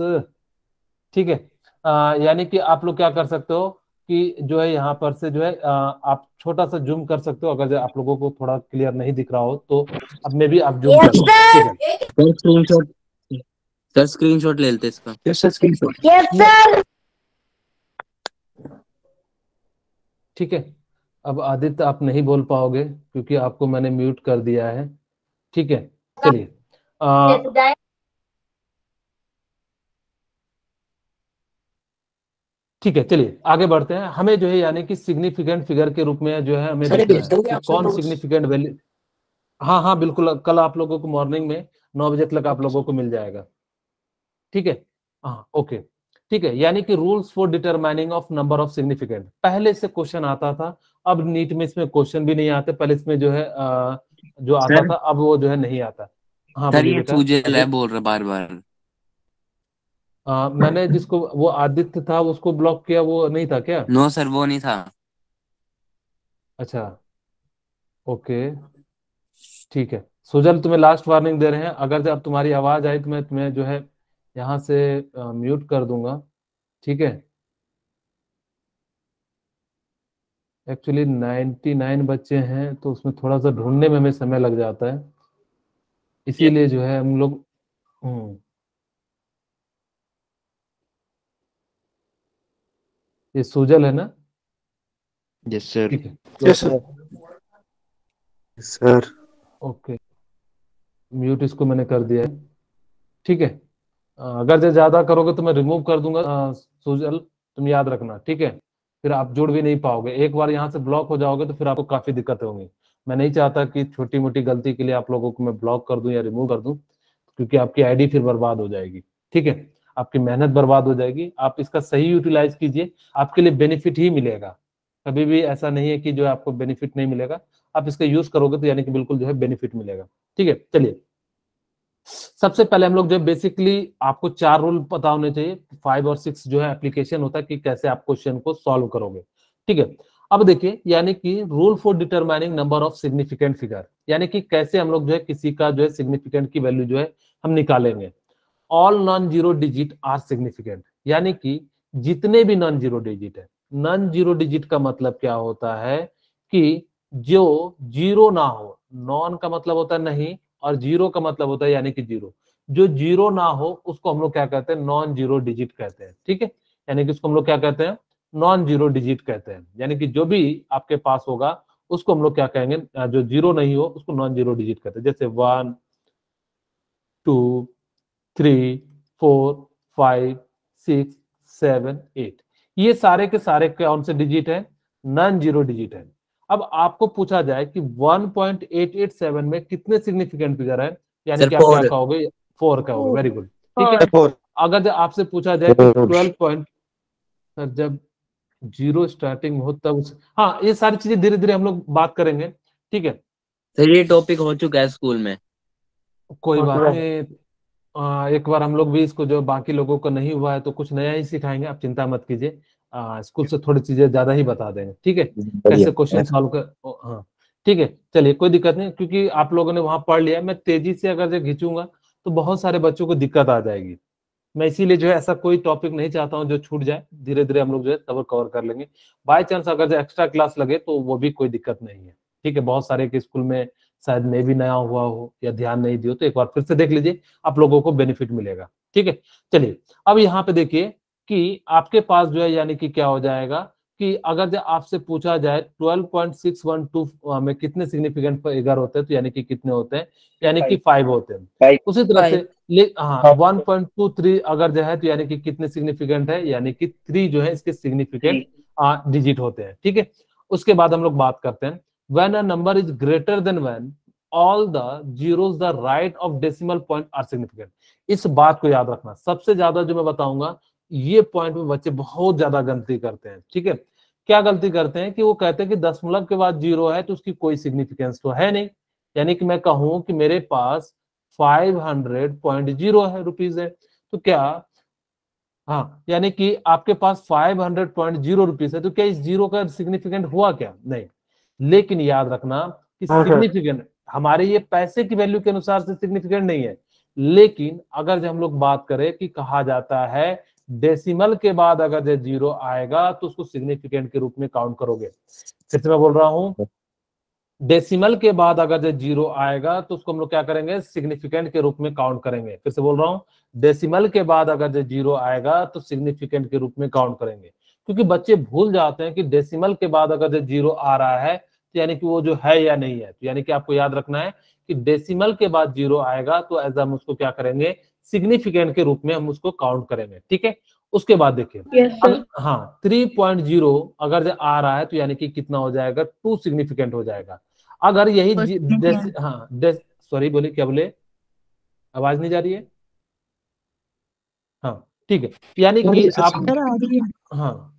ठीक है। यानी कि आप लोग क्या कर सकते हो कि जो है यहाँ पर से जो है आप छोटा सा जूम कर सकते हो, अगर जो आप लोगों को थोड़ा क्लियर नहीं दिख रहा हो तो अब में भी आप जूम कर लो, ठीक है। सर स्क्रीनशॉट सर स्क्रीनशॉट ले लेते इसका। Yes sir screenshot. ठीक है अब आदित्य आप नहीं बोल पाओगे क्योंकि आपको मैंने म्यूट कर दिया है, ठीक है। चलिए ठीक है, चलिए आगे बढ़ते हैं। हमें जो है यानी कि सिग्निफिकेंट फिगर के रूप में जो है हमें सर देखना भेज दोगे है आप कि कौन सर notes? सिग्निफिकेंट वैल्यू, हाँ हाँ बिल्कुल, कल आप लोगों को मॉर्निंग में 9 बजे तक आप लोगों को मिल जाएगा, ठीक है। हाँ ओके ठीक है। यानी कि rules for determining of number of significant, पहले से क्वेश्चन आता था, अब नीट में इसमें क्वेश्चन भी नहीं आते। पहले इसमें जो है जो आता सर था अब वो जो है नहीं आता। हाँ सर बोलिए ये बेटा। सूजल है बोल रहा बार बार। मैंने जिसको वो आदित्य था उसको ब्लॉक किया, वो नहीं था क्या? नो सर वो नहीं था। अच्छा ओके ठीक है। सुजल तुम्हें लास्ट वार्निंग दे रहे हैं, अगर जब तुम्हारी आवाज आई तो मैं तुम्हें जो है यहाँ से म्यूट कर दूंगा, ठीक है। एक्चुअली 99 बच्चे हैं तो उसमें थोड़ा सा ढूंढने में हमें समय लग जाता है, इसीलिए जो है हम लोग ये सुजल है ना? Yes sir. ठीक है, yes sir. Sir okay, mute इसको मैंने कर दिया है। ठीक है, अगर जो ज्यादा करोगे तो मैं रिमूव कर दूंगा। सुजल, तुम याद रखना, ठीक है? फिर आप जुड़ भी नहीं पाओगे, एक बार यहाँ से ब्लॉक हो जाओगे तो फिर आपको काफी दिक्कतें होंगी। मैं नहीं चाहता कि छोटी मोटी गलती के लिए आप लोगों को मैं ब्लॉक कर दूं या रिमूव कर दूं, क्योंकि आपकी आईडी फिर बर्बाद हो जाएगी। ठीक है, आपकी मेहनत बर्बाद हो जाएगी। आप इसका सही यूटिलाइज कीजिए, आपके लिए बेनिफिट ही मिलेगा। कभी भी ऐसा नहीं है कि जो है आपको बेनिफिट नहीं मिलेगा। आप इसका यूज करोगे तो यानी कि बिल्कुल जो है बेनिफिट मिलेगा। ठीक है, चलिए सबसे पहले हम लोग जो बेसिकली आपको 4 रूल पता होने चाहिए। 5 और 6 जो है एप्लीकेशन होता है कि कैसे आप क्वेश्चन को सॉल्व करोगे। ठीक है, अब देखिए यानी कि rule for determining number of significant figure, यानी कि कैसे हम लोग जो है किसी का जो है सिग्निफिकेंट की वैल्यू जो है हम निकालेंगे। All non zero digit are significant, यानी कि जितने भी नॉन जीरो डिजिट है। नॉन जीरो डिजिट का मतलब क्या होता है कि जो जीरो ना हो, नॉन का मतलब होता है नहीं, और जीरो का मतलब होता है यानी कि जीरो। जो जीरो ना हो उसको हम लोग क्या कहते हैं? नॉन जीरो डिजिट कहते हैं। ठीक है, यानी कि उसको हम लोग क्या कहते हैं? नॉन जीरो डिजिट कहते हैं। यानी कि जो भी आपके पास होगा उसको हम लोग क्या कहेंगे? जो जीरो नहीं हो उसको नॉन जीरो डिजिट कहते हैं। जैसे 1 2 3 4 5 6 7 8, ये सारे के सारे कौन से डिजिट है? नॉन जीरो डिजिट है। अब आपको पूछा जाए कि 1.887 में कितने सिग्निफिकेंट फिगर है, यानी सर कि आप क्या 4। कहोगे? 4 कहोगे। वेरी गुड, ठीक है। फोर। अगर जब आपसे पूछा जाए कि 12 पॉइंट, सर जब जीरो स्टार्टिंग हो तब हाँ, ये सारी चीजें धीरे धीरे हम लोग बात करेंगे। ठीक है, सर ये टॉपिक हो चुका है स्कूल में। कोई बात नहीं। एक बार हम लोग भी इसको, जो बाकी लोगों को नहीं हुआ है तो कुछ नया ही सिखाएंगे, आप चिंता मत कीजिए। स्कूल से थोड़ी चीजें ज्यादा ही बता देंगे। ठीक है, कैसे क्वेश्चन सॉल्व कर हाँ, ठीक है, चलिए कोई दिक्कत नहीं, क्योंकि आप लोगों ने वहां पढ़ लिया। मैं तेजी से अगर जो खींचूंगा तो बहुत सारे बच्चों को दिक्कत आ जाएगी। मैं इसीलिए जो है ऐसा कोई टॉपिक नहीं चाहता हूँ जो छूट जाए। धीरे धीरे हम लोग जो है सब कवर कर लेंगे। बाय चांस अगर जो एक्स्ट्रा क्लास लगे तो वो भी कोई दिक्कत नहीं है। ठीक है, बहुत सारे के स्कूल में शायद मैं भी नया हुआ हो या ध्यान नहीं दियो, तो एक बार फिर से देख लीजिए, आप लोगों को बेनिफिट मिलेगा। ठीक है, चलिए अब यहाँ पे देखिए कि आपके पास जो है यानी कि क्या हो जाएगा कि अगर जो आपसे पूछा जाए 12.612 में कितने सिग्निफिकेंट फिगर होते हैं, तो यानी कि कितने होते हैं? यानी कि 5 होते हैं। उसी तरह से हाँ, 1.23 अगर जो है तो यानी कि कितने सिग्निफिकेंट है? यानी कि 3 जो है इसके सिग्निफिकेंट डिजिट होते हैं। ठीक है, उसके बाद हम लोग बात करते हैं when a number is greater than when all the zeros the right of decimal point are significant. इस बात को याद रखना, सबसे ज्यादा जो मैं बताऊंगा ये पॉइंट में बच्चे बहुत ज्यादा गलती करते हैं। ठीक है, क्या गलती करते हैं कि वो कहते हैं कि दशमलव के बाद जीरो है तो उसकी कोई सिग्निफिकेंस तो है नहीं। यानी कि मैं कहूं कि मेरे पास 500.0 है रुपीज है, तो क्या, हाँ, यानी कि आपके पास 500.0 रुपीज है, तो क्या इस जीरो का सिग्निफिकेंट हुआ क्या? नहीं। लेकिन याद रखना कि सिग्निफिकेंट हमारे ये पैसे की वैल्यू के अनुसार से सिग्निफिकेंट नहीं है। लेकिन अगर जब हम लोग बात करें कि कहा जाता है डेसिमल के बाद अगर जो जीरो आएगा तो उसको सिग्निफिकेंट के रूप में काउंट करोगे। फिर से मैं बोल रहा हूं, डेसिमल के बाद अगर जो जीरो आएगा तो उसको हम लोग क्या करेंगे? सिग्निफिकेंट के रूप में काउंट करेंगे। फिर से बोल रहा हूं, डेसिमल के बाद अगर जो जीरो आएगा तो सिग्निफिकेंट के रूप में काउंट करेंगे। क्योंकि बच्चे भूल जाते हैं कि डेसिमल के बाद अगर जो जीरो आ रहा है तो यानी कि वो जो है या नहीं है। तो यानी कि आपको याद रखना है कि डेसिमल के बाद जीरो आएगा तो एज हम उसको क्या करेंगे? सिग्निफिकेंट के रूप में हम उसको काउंट करेंगे। ठीक है, उसके बाद देखिए हाँ, 3.0 अगर जो आ रहा है तो यानी कि कितना हो जाएगा? 2 सिग्निफिकेंट हो जाएगा। अगर यही हाँ सॉरी, बोले क्या बोले? आवाज नहीं जा रही है? हाँ, ठीक है, यानी कि आप हाँ,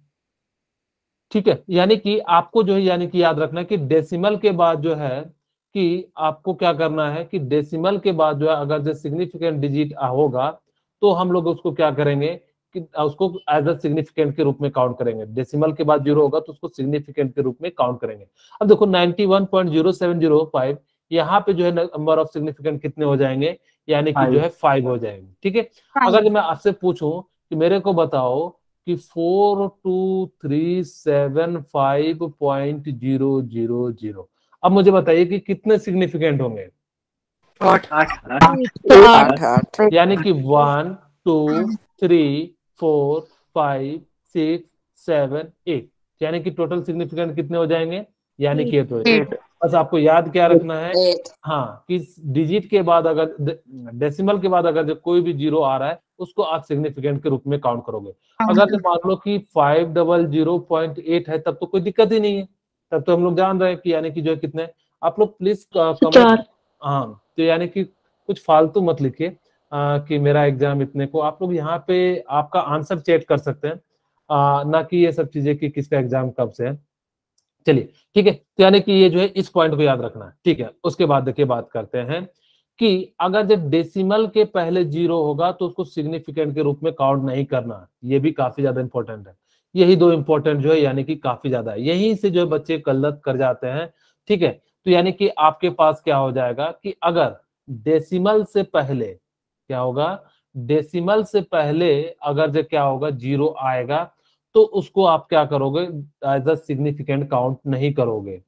ठीक है, यानी कि आपको जो है यानी कि याद रखना है कि डेसिमल के बाद जो है कि आपको क्या करना है कि डेसिमल के बाद जो है अगर जो सिग्निफिकेंट डिजिट होगा तो हम लोग उसको क्या करेंगे कि उसको एज अ सिग्निफिकेंट के रूप में काउंट करेंगे। डेसिमल के बाद जीरो होगा तो उसको सिग्निफिकेंट के रूप में काउंट करेंगे। अब देखो 91.0705, यहाँ पे जो है नंबर ऑफ सिग्निफिकेंट कितने हो जाएंगे? यानी कि जो है 5 हो जाएंगे। ठीक है, अगर मैं आपसे पूछूं कि मेरे को बताओ कि 4237.5.000, अब मुझे बताइए कि कितने सिग्निफिकेंट होंगे? 8। 8 यानी कि 1 2 3 4 5 6 8 यानी कि टोटल सिग्निफिकेंट कितने हो जाएंगे, यानी कि 8 8 बस आपको याद क्या रखना है, हाँ, कि डिजिट के बाद अगर डेसिमल के बाद अगर जो कोई भी जीरो आ रहा है उसको आप सिग्निफिकेंट के रूप में काउंट करोगे। अगर जो मान लो कि 5008 है तब तो कोई दिक्कत ही नहीं है, तब तो हम लोग जान रहे हैं कि यानी कि जो है कितने, आप लोग प्लीज कमेंट, हाँ, तो यानी कि कुछ फालतू मत लिखिए कि मेरा एग्जाम इतने को, आप लोग यहाँ पे आपका आंसर चेक कर सकते हैं, ना कि ये सब चीजें कि किसका एग्जाम कब से है। चलिए ठीक है, तो यानी कि ये जो है इस पॉइंट को याद रखना है, ठीक है। उसके बाद देखिए बात करते हैं कि अगर जब डेसिमल के पहले जीरो होगा तो उसको सिग्निफिकेंट के रूप में काउंट नहीं करना, ये भी काफी ज्यादा इंपॉर्टेंट है। यही दो इंपॉर्टेंट जो है यानी कि काफी ज्यादा है, यहीं से जो है बच्चे गलत कर जाते हैं, ठीक है। तो यानी कि आपके पास क्या हो जाएगा कि अगर डेसिमल से पहले क्या होगा, डेसिमल से पहले अगर जो क्या होगा जीरो आएगा तो उसको आप क्या करोगे, एज अ सिग्निफिकेंट काउंट नहीं करोगे,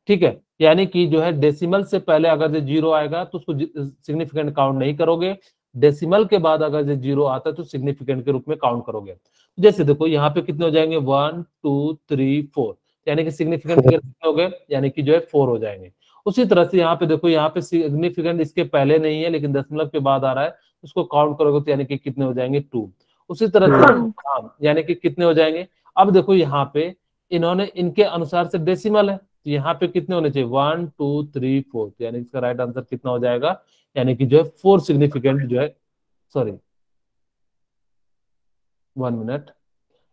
ठीक है। यानी कि जो है डेसिमल से पहले अगर जो जीरो आएगा तो उसको सिग्निफिकेंट काउंट नहीं करोगे, डेसिमल के बाद अगर जो जीरो आता है तो सिग्निफिकेंट के रूप में काउंट करोगे। जैसे देखो यहाँ पे कितने हो जाएंगे, 1 2 3 4, यानी कि सिग्निफिकेंट फिगर कितने हो गए, यानी कि जो है 4 हो जाएंगे। उसी तरह से यहाँ पे देखो, यहाँ पे सिग्निफिकेंट इसके पहले नहीं है लेकिन दशमलव के बाद आ रहा है, उसको काउंट करोगे तो यानी कि कितने हो जाएंगे, 2। उसी तरह से हाँ, यानी कि कितने हो जाएंगे। अब देखो यहाँ पे इन्होंने इनके अनुसार से डेसिमल है, तो यहाँ पे कितने होने चाहिए, 1 2 3 4, तो यानी इसका राइट आंसर कितना हो जाएगा, यानी कि जो है 4 सिग्निफिकेंट जो है, सॉरी 1 मिनट,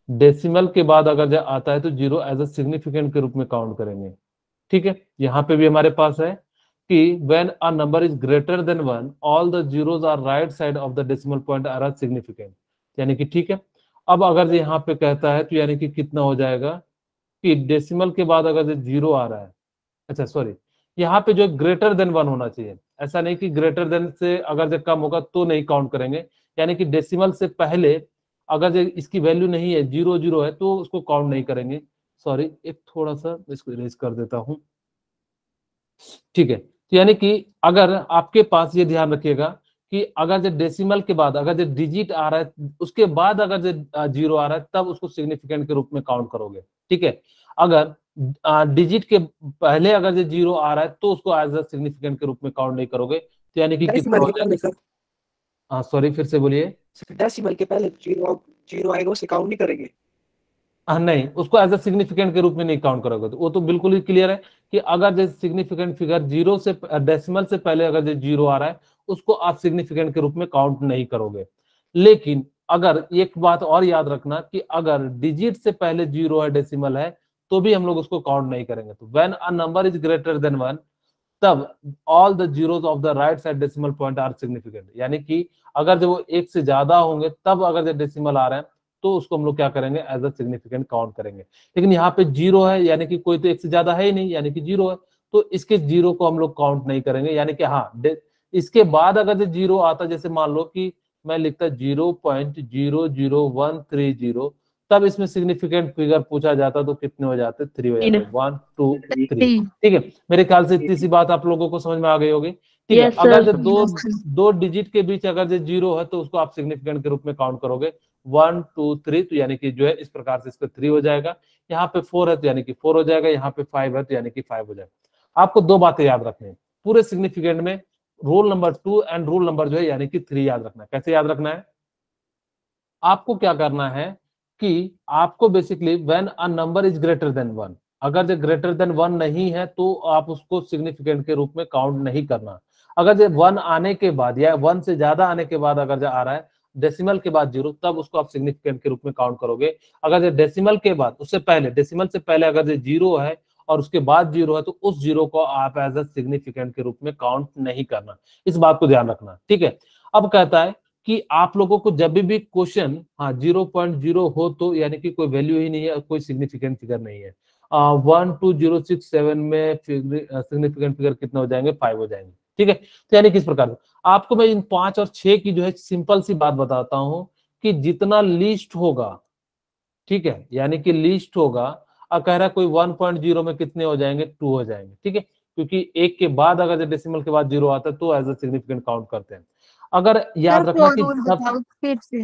डेसिमल के बाद अगर जो आता है तो जीरो एज अ सिग्निफिकेंट के रूप में काउंट करेंगे, ठीक है। यहाँ पे भी हमारे पास है कि when a number is greater than 1 all the zeros are right side of the decimal point are significant, यानी कि ठीक है। अब अगर यहाँ पे कहता है तो यानी कि कितना हो जाएगा कि डेसिमल के बाद अगर जो जीरो आ रहा है, अच्छा सॉरी, यहाँ पे जो ग्रेटर देन 1 होना चाहिए, ऐसा नहीं कि ग्रेटर देन से अगर जो कम होगा तो नहीं काउंट करेंगे, यानी कि डेसिमल से पहले अगर जो इसकी वैल्यू नहीं है, 0 0 है तो उसको काउंट नहीं करेंगे। सॉरी, एक थोड़ा सा इसको इरेज कर देता हूं, ठीक है। तो यानी कि अगर आपके पास ये ध्यान रखिएगा कि अगर जो डेसिमल के बाद अगर जो डिजिट आ रहा है उसके बाद अगर जो जीरो आ रहा है तब उसको सिग्निफिकेंट के रूप में काउंट करोगे, ठीक है। अगर डिजिट के पहले अगर जो जीरो आ रहा है तो उसको एज अ सिग्निफिकेंट के रूप में काउंट नहीं करोगे, तो यानी कि कितना हो जाएगा, हाँ सॉरी फिर से बोलिए, डेसिमल के पहले जीरो जीरो आएगा उसे काउंट नहीं करेंगे। हाँ नहीं, उसको एज अ सिग्निफिकेंट के रूप में नहीं काउंट करोगे, तो वो तो बिल्कुल ही क्लियर है कि अगर जो सिग्निफिकेंट फिगर जीरो से डेसिमल से पहले अगर जो जीरो आ रहा है उसको आप सिग्निफिकेंट के रूप में काउंट नहीं करोगे। लेकिन अगर एक बात और याद रखना कि अगर डिजिट से पहले जीरो है, डेसिमल है, तो भी हम लोग उसको काउंट नहीं करेंगे। तो when a number is greater than 1 तब all the zeros of the right side decimal point are significant, यानी कि अगर जब वो एक से ज्यादा होंगे तब अगर जो डेसिमल आ रहे हैं तो उसको हम लोग क्या करेंगे, एज अ सिग्निफिकेंट काउंट करेंगे। लेकिन यहाँ पे जीरो है यानी कि कोई तो एक से ज्यादा है ही नहीं, यानी कि जीरो है, तो इसके जीरो को हम लोग काउंट नहीं करेंगे। यानी कि हाँ, इसके बाद अगर जो जीरो आता, जैसे मान लो कि मैं लिखता 0.00130, तब इसमें सिग्निफिकेंट फिगर पूछा जाता तो कितने हो जाते, 3 हो जाते, 1 2 3, ठीक है। मेरे ख्याल से इतनी सी बात आप लोगों को समझ में आ गई होगी, ठीक है। अगर जो दो डिजिट के बीच अगर जो जीरो है तो उसको आप सिग्निफिकेंट के रूप में काउंट करोगे, 1 2 3, तो यानी कि जो है इस प्रकार से इस पे 3 हो जाएगा। यहाँ पे 4 है तो यानी कि 4 हो जाएगा, यहाँ पे 5 है तो यानी कि 5 हो जाएगा। आपको दो बातें याद रखनी है पूरे सिग्निफिकेंट में, rule number 2 and rule number जो है यानी कि 3 याद रखना है। कैसे याद रखना है, आपको क्या करना है कि आपको basically when a number is greater than 1, अगर जो ग्रेटर देन 1 नहीं है तो आप उसको सिग्निफिकेंट के रूप में काउंट नहीं करना। अगर जो 1 आने के बाद या 1 से ज्यादा आने के बाद अगर जो आ रहा है डेसिमल के बाद जीरो, तब उसको आप सिग्निफिकेंट के रूप में काउंट करोगे। अगर जो डेसिमल के बाद, उससे पहले, डेसिमल से पहले अगर जो जीरो है और उसके बाद जीरो है तो उस जीरो को आप एज अ सिग्निफिकेंट के रूप में काउंट नहीं करना। इस बात को ध्यान रखना, ठीक है। अब कहता है कि आप लोगों को जब भी क्वेश्चन, हाँ, 0.0 हो तो यानी कि कोई वैल्यू ही नहीं है, कोई सिग्निफिकेंट फिगर नहीं है। 1 2 0 6 7 में सिग्निफिकेंट फिगर कितने हो जाएंगे, 5 हो जाएंगे, ठीक है। तो यानी किस प्रकार से आपको मैं इन 5 और 6 की जो है सिंपल सी बात बताता हूं कि जितना लीस्ट होगा, ठीक है, यानी कि लीस्ट होगा, अब कह रहा है कोई 1.0 में कितने हो जाएंगे, 2 हो जाएंगे, ठीक है। क्योंकि एक के बाद अगर डेसिमल के बाद जीरो आता है तो एज अ सिग्निफिकेंट काउंट करते हैं। अगर याद रखना कि सब, फिर से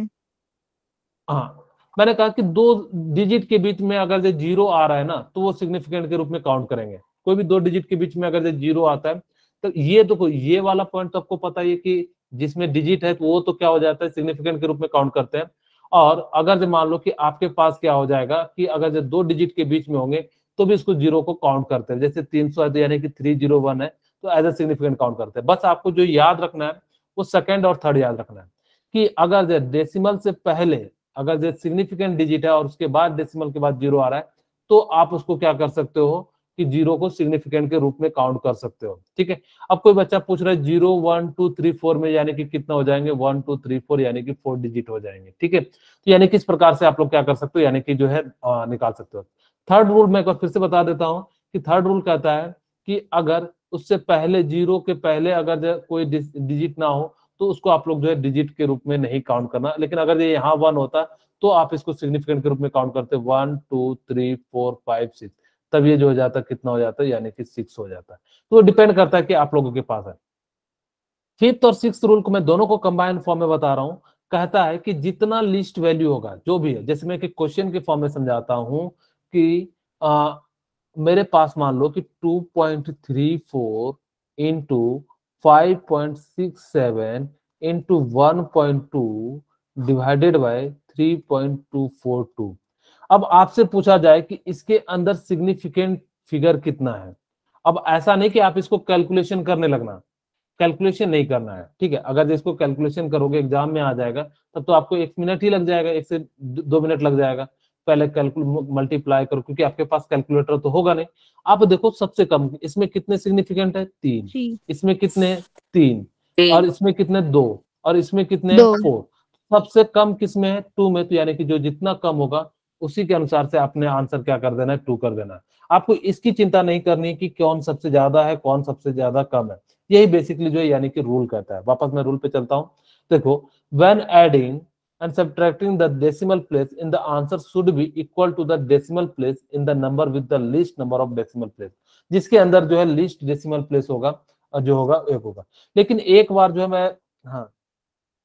हाँ, मैंने कहा कि 2 डिजिट के बीच में अगर जो 0 आ रहा है ना तो वो सिग्निफिकेंट के रूप में काउंट करेंगे। कोई भी 2 डिजिट के बीच में अगर जो 0 आता है तो ये वाला पॉइंट तो आपको पता ही है कि जिसमें डिजिट है तो वो तो क्या हो जाता है, सिग्निफिकेंट के रूप में काउंट करते हैं। और अगर जो मान लो कि आपके पास क्या हो जाएगा कि अगर जो 2 डिजिट के बीच में होंगे तो भी इसको 0 को काउंट करते हैं। जैसे 300 है तो यानी कि 301 है तो एज ए सिग्निफिकेंट काउंट करते हैं। बस आपको जो याद रखना है वो सेकंड और थर्ड याद रखना है कि अगर जो डेसिमल से पहले अगर जो सिग्निफिकेंट डिजिट है और उसके बाद डेसिमल के बाद 0 आ रहा है तो आप उसको क्या कर सकते हो कि 0 को सिग्निफिकेंट के रूप में काउंट कर सकते हो। ठीक है, अब कोई बच्चा पूछ रहा है 0 1 2 3 4 में यानी कि कितना हो जाएंगे, 1 2 3 4 यानी कि 4 डिजिट हो जाएंगे। ठीक है, तो यानी कि इस प्रकार से आप लोग क्या कर सकते हो, यानी कि जो है निकाल सकते हो। थर्ड रूल मैं एक बार फिर से बता देता हूं कि थर्ड रूल कहता है कि अगर उससे पहले 0 के पहले अगर कोई डिजिट ना हो तो उसको आप लोग जो है डिजिट के रूप में नहीं काउंट करना। लेकिन अगर ये यहाँ 1 होता तो आप इसको सिग्निफिकेंट के रूप में काउंट करते 1 2 3 4 5 6, तब ये जो हो जाता कितना हो जाता है, यानी कि 6 हो जाता है। तो डिपेंड करता है कि आप लोगों के पास है। फिफ्थ और सिक्स्थ रूल को मैं दोनों को कंबाइन फॉर्म में बता रहा हूं। कहता है कि जितना लिस्ट वैल्यू होगा जो भी है, जैसे मैं क्वेश्चन के फॉर्म में समझाता हूं कि मेरे पास मान लो कि 2.34 इंटू 5.67 इंटू 1.2 डिवाइडेड बाय 3.242। अब आपसे पूछा जाए कि इसके अंदर सिग्निफिकेंट फिगर कितना है। अब ऐसा नहीं कि आप इसको कैलकुलेशन करने लगना, कैलकुलेशन नहीं करना है। ठीक है, अगर इसको कैलकुलेशन करोगे एग्जाम में आ जाएगा तब तो आपको 1 मिनट ही लग जाएगा, 1 से 2 मिनट लग जाएगा। पहले मल्टीप्लाई करो क्योंकि आपके पास कैलकुलेटर तो होगा नहीं। आप देखो सबसे कम इसमें कितने सिग्निफिकेंट है, 3, इसमें कितने 3, और इसमें कितने 2, और इसमें कितने 4। सबसे कम किसमें है, 2 में। तो यानी कि जो जितना कम होगा उसी के अनुसार से आपने आंसर क्या कर देना है, 2 कर देना है। आपको इसकी चिंता नहीं करनी है कि कौन सबसे ज्यादा है कौन सबसे ज्यादा कम है। यही बेसिकली जो है यानी कि रूल कहता है। वापस मैं रूल पे चलता हूं। देखो, when adding and subtracting the decimal place in the answer should be equal to the decimal place in the number with the least number of decimal place। जिसके अंदर जो है least decimal place होगा और जो होगा 1 होगा। लेकिन एक बार जो है मैं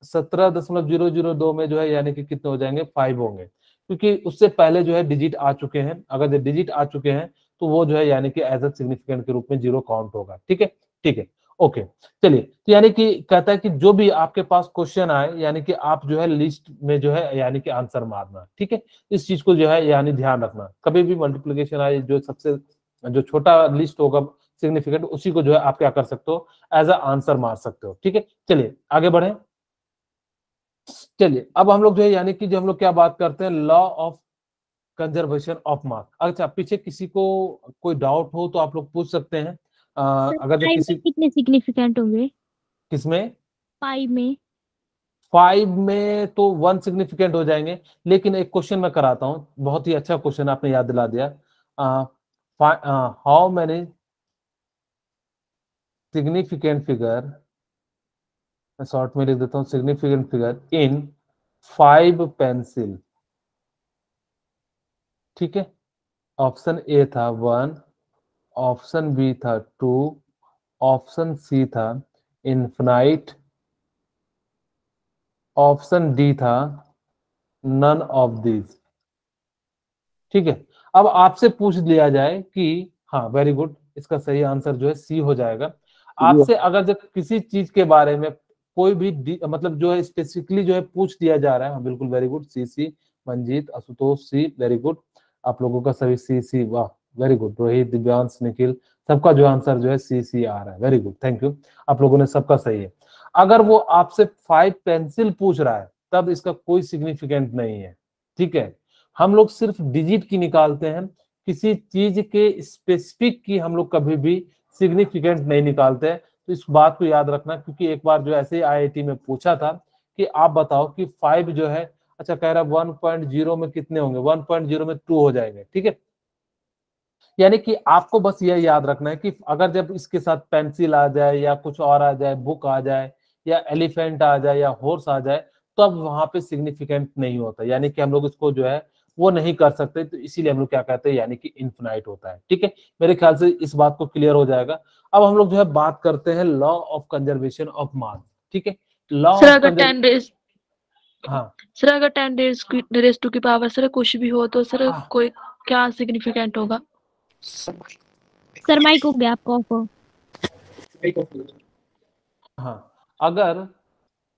17.002 में जो है यानी कि कितने हो जाएंगे, 5 होंगे, क्योंकि उससे पहले जो है डिजिट आ चुके हैं। अगर जो डिजिट आ चुके हैं तो वो जो है यानी कि एज ए सिग्निफिकेंट के रूप में 0 काउंट होगा। ठीक है, ठीक है, ओके। चलिए, तो यानी कि कहता है कि जो भी आपके पास क्वेश्चन आए यानी कि आप जो है लिस्ट में जो है यानी कि आंसर मारना। ठीक है, इस चीज को जो है यानी ध्यान रखना। कभी भी मल्टीप्लिकेशन आए जो सबसे जो छोटा लिस्ट होगा सिग्निफिकेंट उसी को जो है आप क्या कर सकते हो, एज अ आंसर मार सकते हो। ठीक है, चलिए आगे बढ़े। चलिए अब हम लोग जो है यानी कि जो हम लोग क्या बात करते हैं, law of conservation of mark. अच्छा, पीछे किसी को कोई डाउट हो तो आप लोग पूछ सकते हैं। अगर जो किसी कितने सिग्निफिकेंट होंगे, किसमें 5 में 5 में तो 1 सिग्निफिकेंट हो जाएंगे। लेकिन एक क्वेश्चन मैं कराता हूं, बहुत ही अच्छा क्वेश्चन आपने याद दिला दिया। हाउ मैनी सिग्निफिकेंट फिगर, मैं शॉर्ट में लिख देता हूं, सिग्निफिकेंट फिगर इन 5 पेंसिल। ठीक है, ऑप्शन ए था 1, ऑप्शन बी था 2, ऑप्शन सी था इनफिनाइट, ऑप्शन डी था नन ऑफ दीज। ठीक है, अब आपसे पूछ लिया जाए कि हाँ वेरी गुड, इसका सही आंसर जो है सी हो जाएगा। आपसे अगर जब किसी चीज के बारे में कोई भी मतलब जो है स्पेसिफिकली जो है पूछ दिया जा रहा है, हाँ बिल्कुल वेरी गुड, सी मंजीत आशुतोष सी, वेरी गुड। आप लोगों का सभी सी, वाह वेरी गुड। रोहित, दिव्यांश, निखिल, सबका जो आंसर जो है सी आ रहा है, वेरी गुड, थैंक यू। आप लोगों ने सबका सही है। अगर वो आपसे 5 पेंसिल पूछ रहा है तब इसका कोई सिग्निफिकेंट नहीं है। ठीक है, हम लोग सिर्फ डिजिट की निकालते हैं, किसी चीज के स्पेसिफिक की हम लोग कभी भी सिग्निफिकेंट नहीं निकालते हैं। तो इस बात को याद रखना, क्योंकि एक बार जो ऐसे आईआईटी में पूछा था कि आप बताओ कि 5 जो है, अच्छा कह रहा 1.0 में कितने होंगे, 1.0 में 2 हो जाएंगे। ठीक है, यानी कि आपको बस यह याद रखना है कि अगर जब इसके साथ पेंसिल आ जाए या कुछ और आ जाए, बुक आ जाए या एलिफेंट आ जाए या हॉर्स आ जाए, तो अब वहां पे सिग्निफिकेंट नहीं होता, यानी कि हम लोग इसको जो है वो नहीं कर सकते। तो इसीलिए हम लोग क्या कहते हैं, यानी कि इनफिनाइट होता है। ठीक है, मेरे ख्याल से इस बात को क्लियर हो जाएगा। अब हम लोग जो है बात करते हैं law of conservation of mass. ठीक है, लॉ ऑफ हाँ सर अगर 10 टू की पावर सर कुछ भी हो तो सर हाँ। कोई क्या सिग्निफिकेंट होगा? सर माइक हो गया आपका ऑफ। हाँ, अगर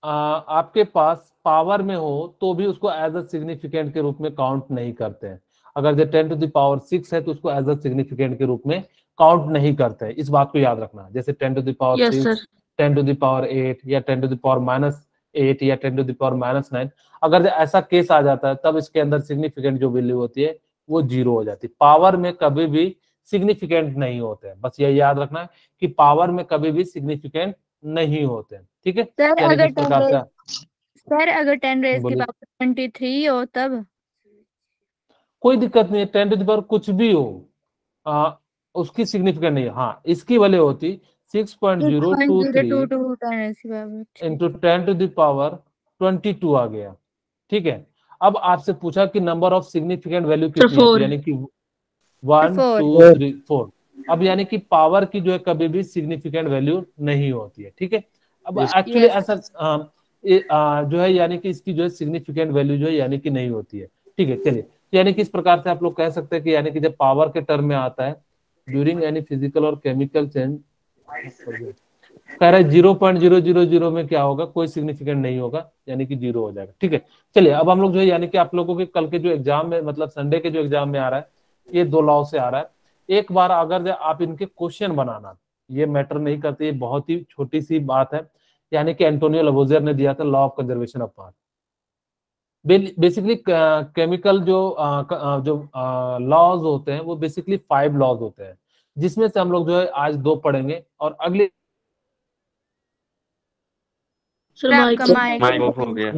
आपके पास पावर में हो तो भी उसको एज अ सिग्निफिकेंट के रूप में काउंट नहीं करते हैं। अगर जो 10⁻6 है तो उसको एज अ सिग्निफिकेंट के रूप में काउंट नहीं करते हैं। इस बात को याद रखना। जैसे 10⁻6, यस सर। 10⁻8 या 10⁻−8 या 10⁻−9, अगर ऐसा केस आ जाता है तब इसके अंदर सिग्निफिकेंट जो वैल्यू होती है वो 0 हो जाती है। पावर में कभी भी सिग्निफिकेंट नहीं होते हैं, बस ये याद रखना है कि पावर में कभी भी सिग्निफिकेंट नहीं होते हैं। ठीक है, सर यानी कि अगर इस प्रकार से सर अगर 10 रेज की बोलिए। पावर 23 हो तब? कोई दिक्कत नहीं है, 10⁻, कुछ भी हो उसकी सिग्निफिकेंट नहीं है। हाँ, इसकी वाले होती 6.023 6.022 10 रेज की पावर। इंटू 10⁻22 आ गया। ठीक है, अब आपसे पूछा कि number of significant value sir कितनी है, तो 4। यानी कि 1 4। 2 3 4। अब यानी कि पावर की जो है कभी भी सिग्निफिकेंट वैल्यू नहीं होती है। ठीक है, अब एक्चुअली यस। ऐसा जो है यानी कि इसकी जो है सिग्निफिकेंट वैल्यू जो है यानी कि नहीं होती है। ठीक है, चलिए, यानी कि इस प्रकार से आप लोग कह सकते हैं कि यानी कि जब पावर के टर्म में आता है ड्यूरिंग एनी फिजिकल और केमिकल चेंज, कह रहा है 0.000 में क्या होगा, कोई सिग्निफिकेंट नहीं होगा, यानी कि 0 हो जाएगा। ठीक है, चलिए, अब हम लोग जो है यानी कि आप लोगों के कल के जो एग्जाम में, मतलब संडे के जो एग्जाम में आ रहा है, ये 2 लॉ से आ रहा है। एक बार अगर आप इनके क्वेश्चन बनाना, ये मैटर नहीं करते, ये बहुत ही छोटी सी बात है। यानी कि एंटोनियो लवोजियर ने दिया था law of conservation of power. Basically chemical जो लॉज होते हैं वो बेसिकली 5 लॉज होते हैं, जिसमें से हम लोग जो है आज 2 पढ़ेंगे और अगले सर आपका माइक माइक ऑफ हो गया।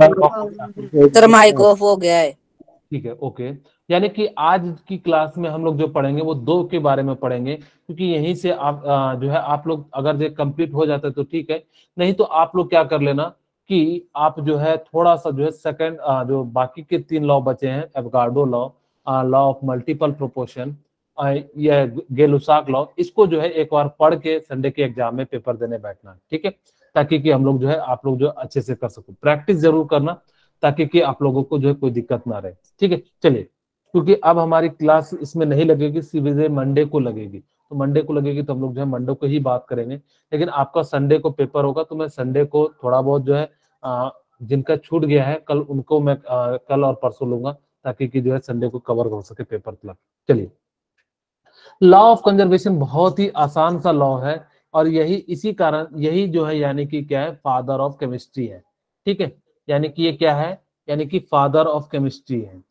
सर माइक ऑफ हो गया है। ठीक है, ओके। यानी कि आज की क्लास में हम लोग जो पढ़ेंगे वो 2 के बारे में पढ़ेंगे, क्योंकि यहीं से आप जो है आप लोग अगर ये कंप्लीट हो जाता है तो ठीक है, नहीं तो आप लोग क्या कर लेना कि आप जो है थोड़ा सा जो है सेकंड जो बाकी के 3 लॉ बचे हैं, Avogadro law, law of multiple proportion, या गै-लुसाक लॉ, इसको जो है एक बार पढ़ के संडे के एग्जाम में पेपर देने बैठना। ठीक है, ताकि कि हम लोग जो है आप लोग जो अच्छे से कर सको, प्रैक्टिस जरूर करना ताकि कि आप लोगों को जो है कोई दिक्कत ना रहे। ठीक है, चलिए, क्योंकि अब हमारी क्लास इसमें नहीं लगेगी, सीधे मंडे को लगेगी, तो मंडे को लगेगी तो हम लोग जो है मंडे को ही बात करेंगे। लेकिन आपका संडे को पेपर होगा तो मैं संडे को थोड़ा बहुत जो है जिनका छूट गया है कल, उनको मैं कल और परसों लूंगा, ताकि कि जो है संडे को कवर हो सके पेपर तक। चलिए, लॉ ऑफ कंजर्वेशन बहुत ही आसान सा लॉ है, और यही इसी कारण यही जो है यानी कि क्या है, फादर ऑफ केमिस्ट्री है। ठीक है, यानी कि ये क्या है, यानी कि फादर ऑफ केमिस्ट्री है,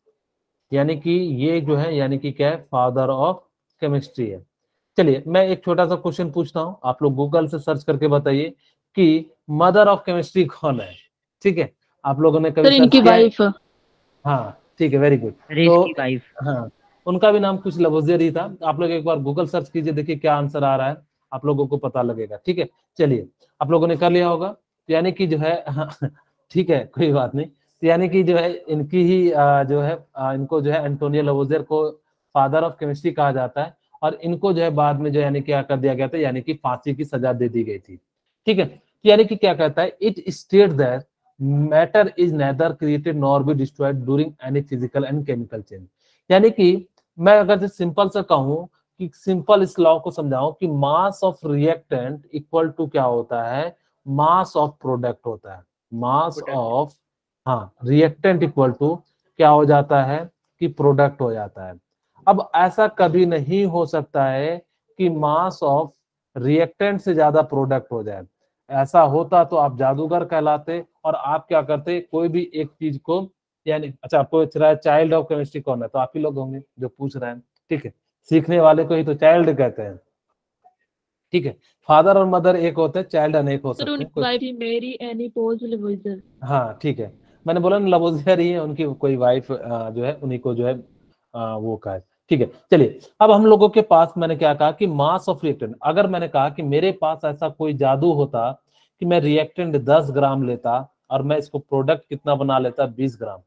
यानी कि ये जो है यानी कि क्या है, फादर ऑफ केमिस्ट्री है। चलिए, मैं एक छोटा सा क्वेश्चन पूछता हूँ, आप लोग गूगल से सर्च करके बताइए कि मदर ऑफ केमिस्ट्री कौन है। ठीक है, आप लोगों ने कभी सर सर्च इनकी किया है? वाइफ। हाँ, ठीक है, वेरी गुड। तो हाँ, उनका भी नाम कुछ लवोजियर ही था। आप लोग एक बार गूगल सर्च कीजिए, देखिए क्या आंसर आ रहा है, आप लोगों को पता लगेगा। ठीक है, चलिए, आप लोगों ने कर लिया होगा, तो यानी कि जो है ठीक है, कोई बात नहीं। तो यानी कि जो है इनकी ही जो है इनको जो है एंटोनियो लवोजियर को फादर ऑफ केमिस्ट्री कहा जाता है, और इनको जो है बाद में जो यानी क्या कर दिया गया था, यानी कि फांसी की सजा दे दी गई थी। ठीक है, यानी कि क्या कहता है, it state that matter is nether created nor be destroyed during any physical and chemical change. यानी कि मैं अगर सिंपल से कहूं कि सिंपल इस लॉ को समझाऊं कि mass of reactant equal to क्या होता है, मास ऑफ प्रोडक्ट होता है। Mass of reactant equal to क्या हो जाता है कि प्रोडक्ट हो जाता है। अब ऐसा कभी नहीं हो सकता है कि मास ऑफ रिएक्टेंट से ज्यादा प्रोडक्ट हो जाए। ऐसा होता तो आप जादूगर कहलाते, और आप क्या करते, कोई भी एक चीज को, यानी अच्छा, आपको पूछ रहा है चाइल्ड ऑफ केमिस्ट्री कौन है, तो आप ही लोग होंगे जो पूछ रहे हैं। ठीक है, सीखने वाले को ही तो चाइल्ड कहते हैं। ठीक है, फादर और मदर एक होते हैं, चाइल्ड अनेक हो सर सकते उनकी हैं। वाइफ ही मेरी एनी पोज लवोजियर। हाँ, ठीक है, मैंने बोला ना लवोजियर ही है, उनकी कोई वाइफ जो है उन्हीं को जो है वो कहा है। ठीक है, चलिए, अब हम लोगों के पास मैंने क्या कहा कि मास ऑफ रिएक्टेंट, अगर मैंने कहा कि मेरे पास ऐसा कोई जादू होता कि मैं रिएक्टेंट 10 ग्राम लेता और मैं इसको प्रोडक्ट कितना बना लेता, 20 ग्राम,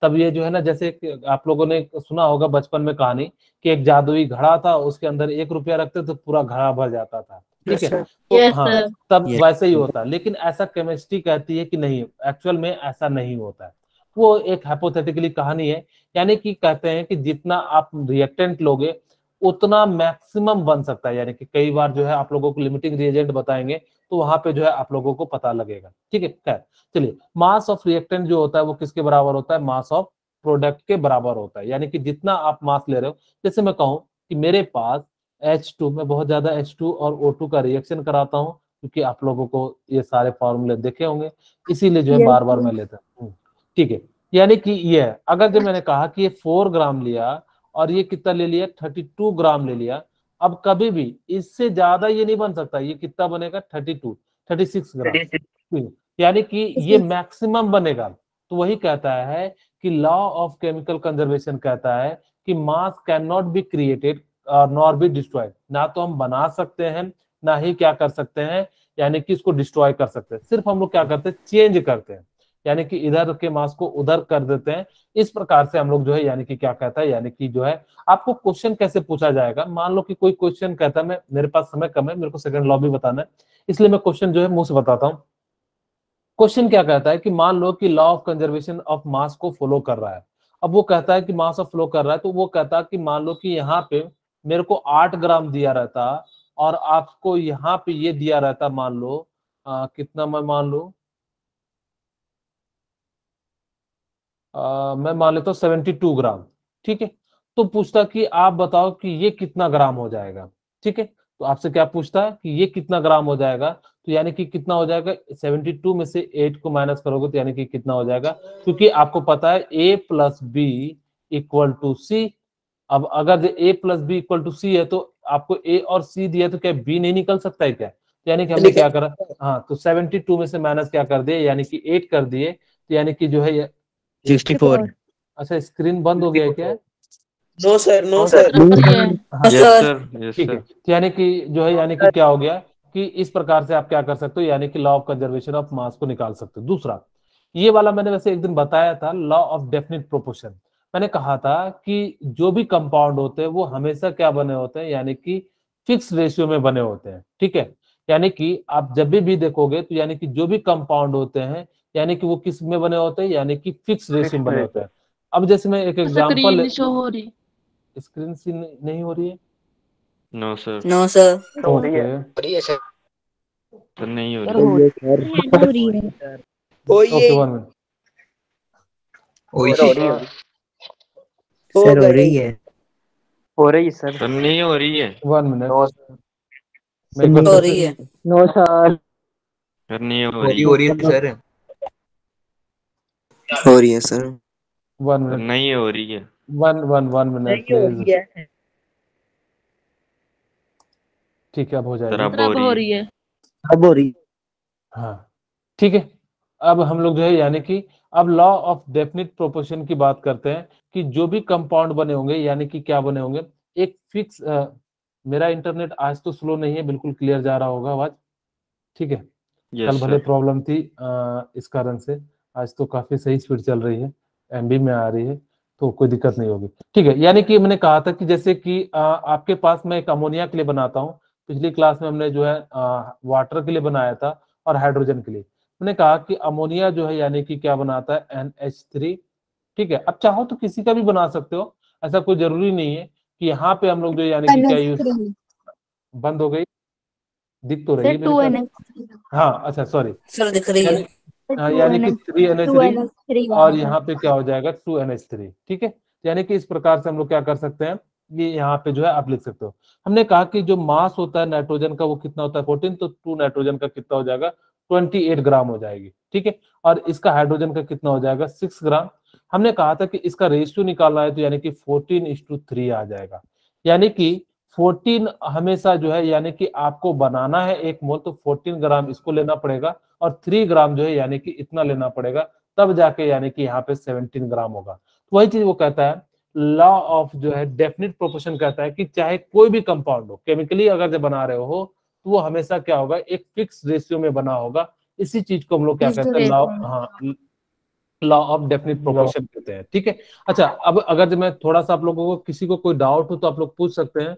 तब ये जो है ना, जैसे आप लोगों ने सुना होगा बचपन में कहानी कि एक जादुई घड़ा था, उसके अंदर 1 रुपया रखते तो पूरा घड़ा भर जाता था। ठीक है, तो यस हाँ, सर। तब वैसे ही होता है, लेकिन ऐसा केमिस्ट्री कहती है कि नहीं, एक्चुअल में ऐसा नहीं होता है। वो एक हाइपोथेटिकली कहानी है, यानी कि कहते हैं कि जितना आप रिएक्टेंट लोगे उतना मैक्सिमम बन सकता है, यानी कि कई बार जो है आप लोगों को लिमिटिंग रिएजेंट बताएंगे तो वहां पे जो है आप लोगों को पता लगेगा। ठीक है, खैर चलिए, मास ऑफ रिएक्टेंट जो होता है वो किसके बराबर होता है, मास ऑफ प्रोडक्ट के बराबर होता है। यानी कि जितना आप मास ले रहे हो, जैसे मैं कहूँ कि मेरे पास H2, मैं बहुत ज्यादा H2 और O2 का रिएक्शन कराता हूँ, क्योंकि आप लोगों को ये सारे फॉर्मूले देखे होंगे, इसीलिए जो है बार बार मैं लेता हूँ। ठीक है, यानी कि ये अगर जो मैंने कहा कि ये 4 ग्राम लिया और ये कितना ले लिया, 32 ग्राम ले लिया, अब कभी भी इससे ज्यादा ये नहीं बन सकता। ये कितना बनेगा, 36 ग्राम, यानी कि ये मैक्सिमम बनेगा। तो वही कहता है कि लॉ ऑफ केमिकल कंजर्वेशन कहता है कि मास can not be created nor be destroyed. ना तो हम बना सकते हैं, ना ही क्या कर सकते हैं, यानी कि इसको डिस्ट्रॉय कर सकते हैं। सिर्फ हम लोग क्या करते हैं, चेंज करते हैं, यानी कि इधर के मास को उधर कर देते हैं। इस प्रकार से हम लोग जो है यानी कि क्या कहता है, यानी कि जो है आपको क्वेश्चन कैसे पूछा जाएगा। मान लो कि कोई क्वेश्चन कहता है, मैं मेरे पास समय कम है, मेरे को सेकंड लॉ भी बताना है, इसलिए मैं क्वेश्चन जो है मुंह से बताता हूँ। क्वेश्चन क्या कहता है कि मान लो कि law of conservation of mass को फॉलो कर रहा है। अब वो कहता है कि मास ऑफ फ्लो कर रहा है, तो वो कहता है कि मान लो कि यहाँ पे मेरे को 8 ग्राम दिया रहता और आपको यहाँ पे ये दिया रहता, मान लो कितना, मैं मान लो मैं मान लेता हूँ 72 ग्राम। ठीक है, तो पूछता कि आप बताओ कि ये कितना ग्राम हो जाएगा। ठीक है, तो आपसे क्या पूछता है कि ये कितना ग्राम हो जाएगा, तो यानी कि कितना हो जाएगा, 72 में से 8 को माइनस करोगे तो यानी कि कितना हो जाएगा, क्योंकि आपको पता है A plus B equal to C. अब अगर A plus B equal to C है तो आपको A और C दिया, तो क्या B नहीं निकल सकता है क्या। तो यानी कि हमने क्या करा, हाँ, तो 72 में से माइनस क्या कर दिए, यानी कि 8 कर दिए, तो यानी कि जो है 64। अच्छा, स्क्रीन बंद हो गया है क्या। No sir, no sir. हाँ, यस सर, यस ठीक है, सर। तो यानी कि जो है यानी कि क्या हो गया कि इस प्रकार से आप क्या कर सकते हो, यानी कि law of conservation of mass को निकाल सकते हो। दूसरा, ये वाला मैंने वैसे एक दिन बताया था, लॉ ऑफ डेफिनिट प्रोपोर्शन। मैंने कहा था कि जो भी कंपाउंड होते हैं वो हमेशा क्या बने होते हैं, यानी कि फिक्स रेशियो में बने होते हैं। ठीक है, यानी कि आप जब भी देखोगे तो यानी कि जो भी कंपाउंड होते हैं, यानी कि वो किस में बने होते हैं, यानी कि फिक्स रेशियो में बने होते हैं। अब जैसे मैं एक एग्जांपल, स्क्रीन शो हो रही। स्क्रीन सी नहीं हो रही है। No sir, no sir. Okay, sir नहीं हो सर रही। हो हो रही है। Okay, 1 minute. हो रही है। हो रही है सर। सर नहीं हो रही है। 1 मिनट, नो मैं एक बार हो फिर रही से, है। No sir. सर नहीं हो रही। हो रही है सर। हो रही है सर। 1 सर मिनट, नहीं हो रही है। 1 मिनट प्लीज। ठीक है, अब हो सर जाएगी। अब सर हो अब रही हो है। रही है। अब हो रही हाँ, ठीक है, अब हम लोग जो है यानी कि अब लॉ ऑफ डेफिनिट प्रोपोर्शन की बात करते हैं कि जो भी कंपाउंड बने होंगे, यानी कि क्या बने होंगे, एक फिक्स मेरा इंटरनेट आज तो स्लो नहीं है, बिल्कुल क्लियर जा रहा होगा आवाज। ठीक है, कल यस भले सर। प्रॉब्लम थी इस कारण से, आज तो काफी सही स्पीड चल रही है, एमबी में आ रही है, तो कोई दिक्कत नहीं होगी। ठीक है, यानी कि मैंने कहा था कि जैसे कि आपके पास मैं एक अमोनिया के लिए बनाता हूँ, पिछली क्लास में हमने जो है वाटर के लिए बनाया था और हाइड्रोजन के लिए। मैंने कहा कि अमोनिया जो है यानी कि क्या बनाता है, NH3। ठीक है, अब चाहो तो किसी का भी बना सकते हो, ऐसा कोई जरूरी नहीं है कि यहाँ पे हम लोग जो यानी कि क्या यूज, बंद हो गई, दिख तो रही है मेरे ख्याल। हाँ, अच्छा, सॉरी, सर दिख रही यानी है। यानी कि 3NH3 और यहाँ पे क्या हो जाएगा, 2NH3। ठीक है, यानी कि इस प्रकार से हम लोग क्या कर सकते हैं, ये यहाँ पे जो है आप लिख सकते हो। हमने कहा कि जो मास होता है नाइट्रोजन का वो कितना होता है, 14, तो 2 नाइट्रोजन का कितना हो जाएगा, 28 ग्राम हो जाएगी। ठीक है, और इसका हाइड्रोजन का कितना हो जाएगा, 6 ग्राम। हमने कहा था कि इसका रेशियो निकालना है, तो यानी कि 14:3 आ जाएगा। यानी कि 14 हमेशा जो है, यानी कि आपको बनाना है 1 मोल, तो 14 ग्राम इसको लेना पड़ेगा और 3 ग्राम जो है यानी कि इतना लेना पड़ेगा, तब जाके यानी कि यहाँ पे 17 ग्राम होगा। तो वही चीज वो कहता है, लॉ ऑफ जो है डेफिनिट प्रोपोर्शन कहता है कि चाहे कोई भी कंपाउंड हो, केमिकली अगर जब बना रहे हो तो वो हमेशा क्या होगा, एक फिक्स रेशियो में बना होगा। इसी चीज को हम लोग क्या कहते हैं, लॉ, हाँ, लॉ ऑफ डेफिनिट प्रोपोर्शन कहते हैं। ठीक है, अच्छा, अब अगर जो मैं थोड़ा सा आप लोगों को किसी को कोई डाउट हो तो आप लोग पूछ सकते हैं,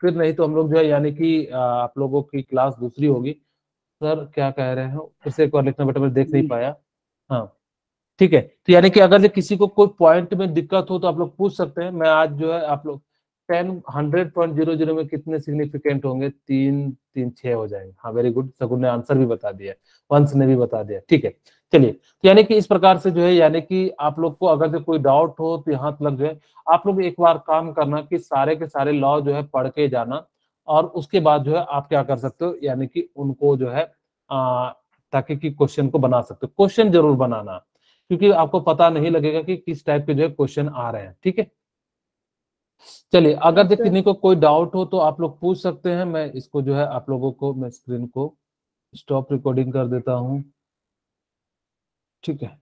फिर नहीं तो हम लोग जो है यानी कि आप लोगों की क्लास दूसरी होगी। सर क्या कह रहे हैं, फिर से एक बार लिखना बेटा, मैं देख नहीं पाया। हाँ, ठीक है, तो यानी कि अगर जो किसी को कोई पॉइंट में दिक्कत हो तो आप लोग पूछ सकते हैं। मैं आज जो है आप लोग 100.00 में कितने सिग्निफिकेंट होंगे, 3 3 6 हो जाएंगे। हाँ वेरी गुड, सगुन ने आंसर भी बता दिया, वंश ने भी बता दिया। ठीक है, चलिए, तो यानी कि इस प्रकार से जो है यानी कि आप लोग को अगर जो कोई डाउट हो तो यहाँ तक जो है आप लोग एक बार काम करना कि सारे के सारे लॉ जो है पढ़ के जाना, और उसके बाद जो है आप क्या कर सकते हो, यानी कि उनको जो है ताकि कि क्वेश्चन को बना सकते हो। क्वेश्चन जरूर बनाना, क्योंकि आपको पता नहीं लगेगा कि किस टाइप के जो है क्वेश्चन आ रहे हैं। ठीक है, चलिए, अगर जो किसी को कोई डाउट हो तो आप लोग पूछ सकते हैं। मैं इसको जो है आप लोगों को, मैं स्क्रीन को स्टॉप रिकॉर्डिंग कर देता हूं। ठीक है।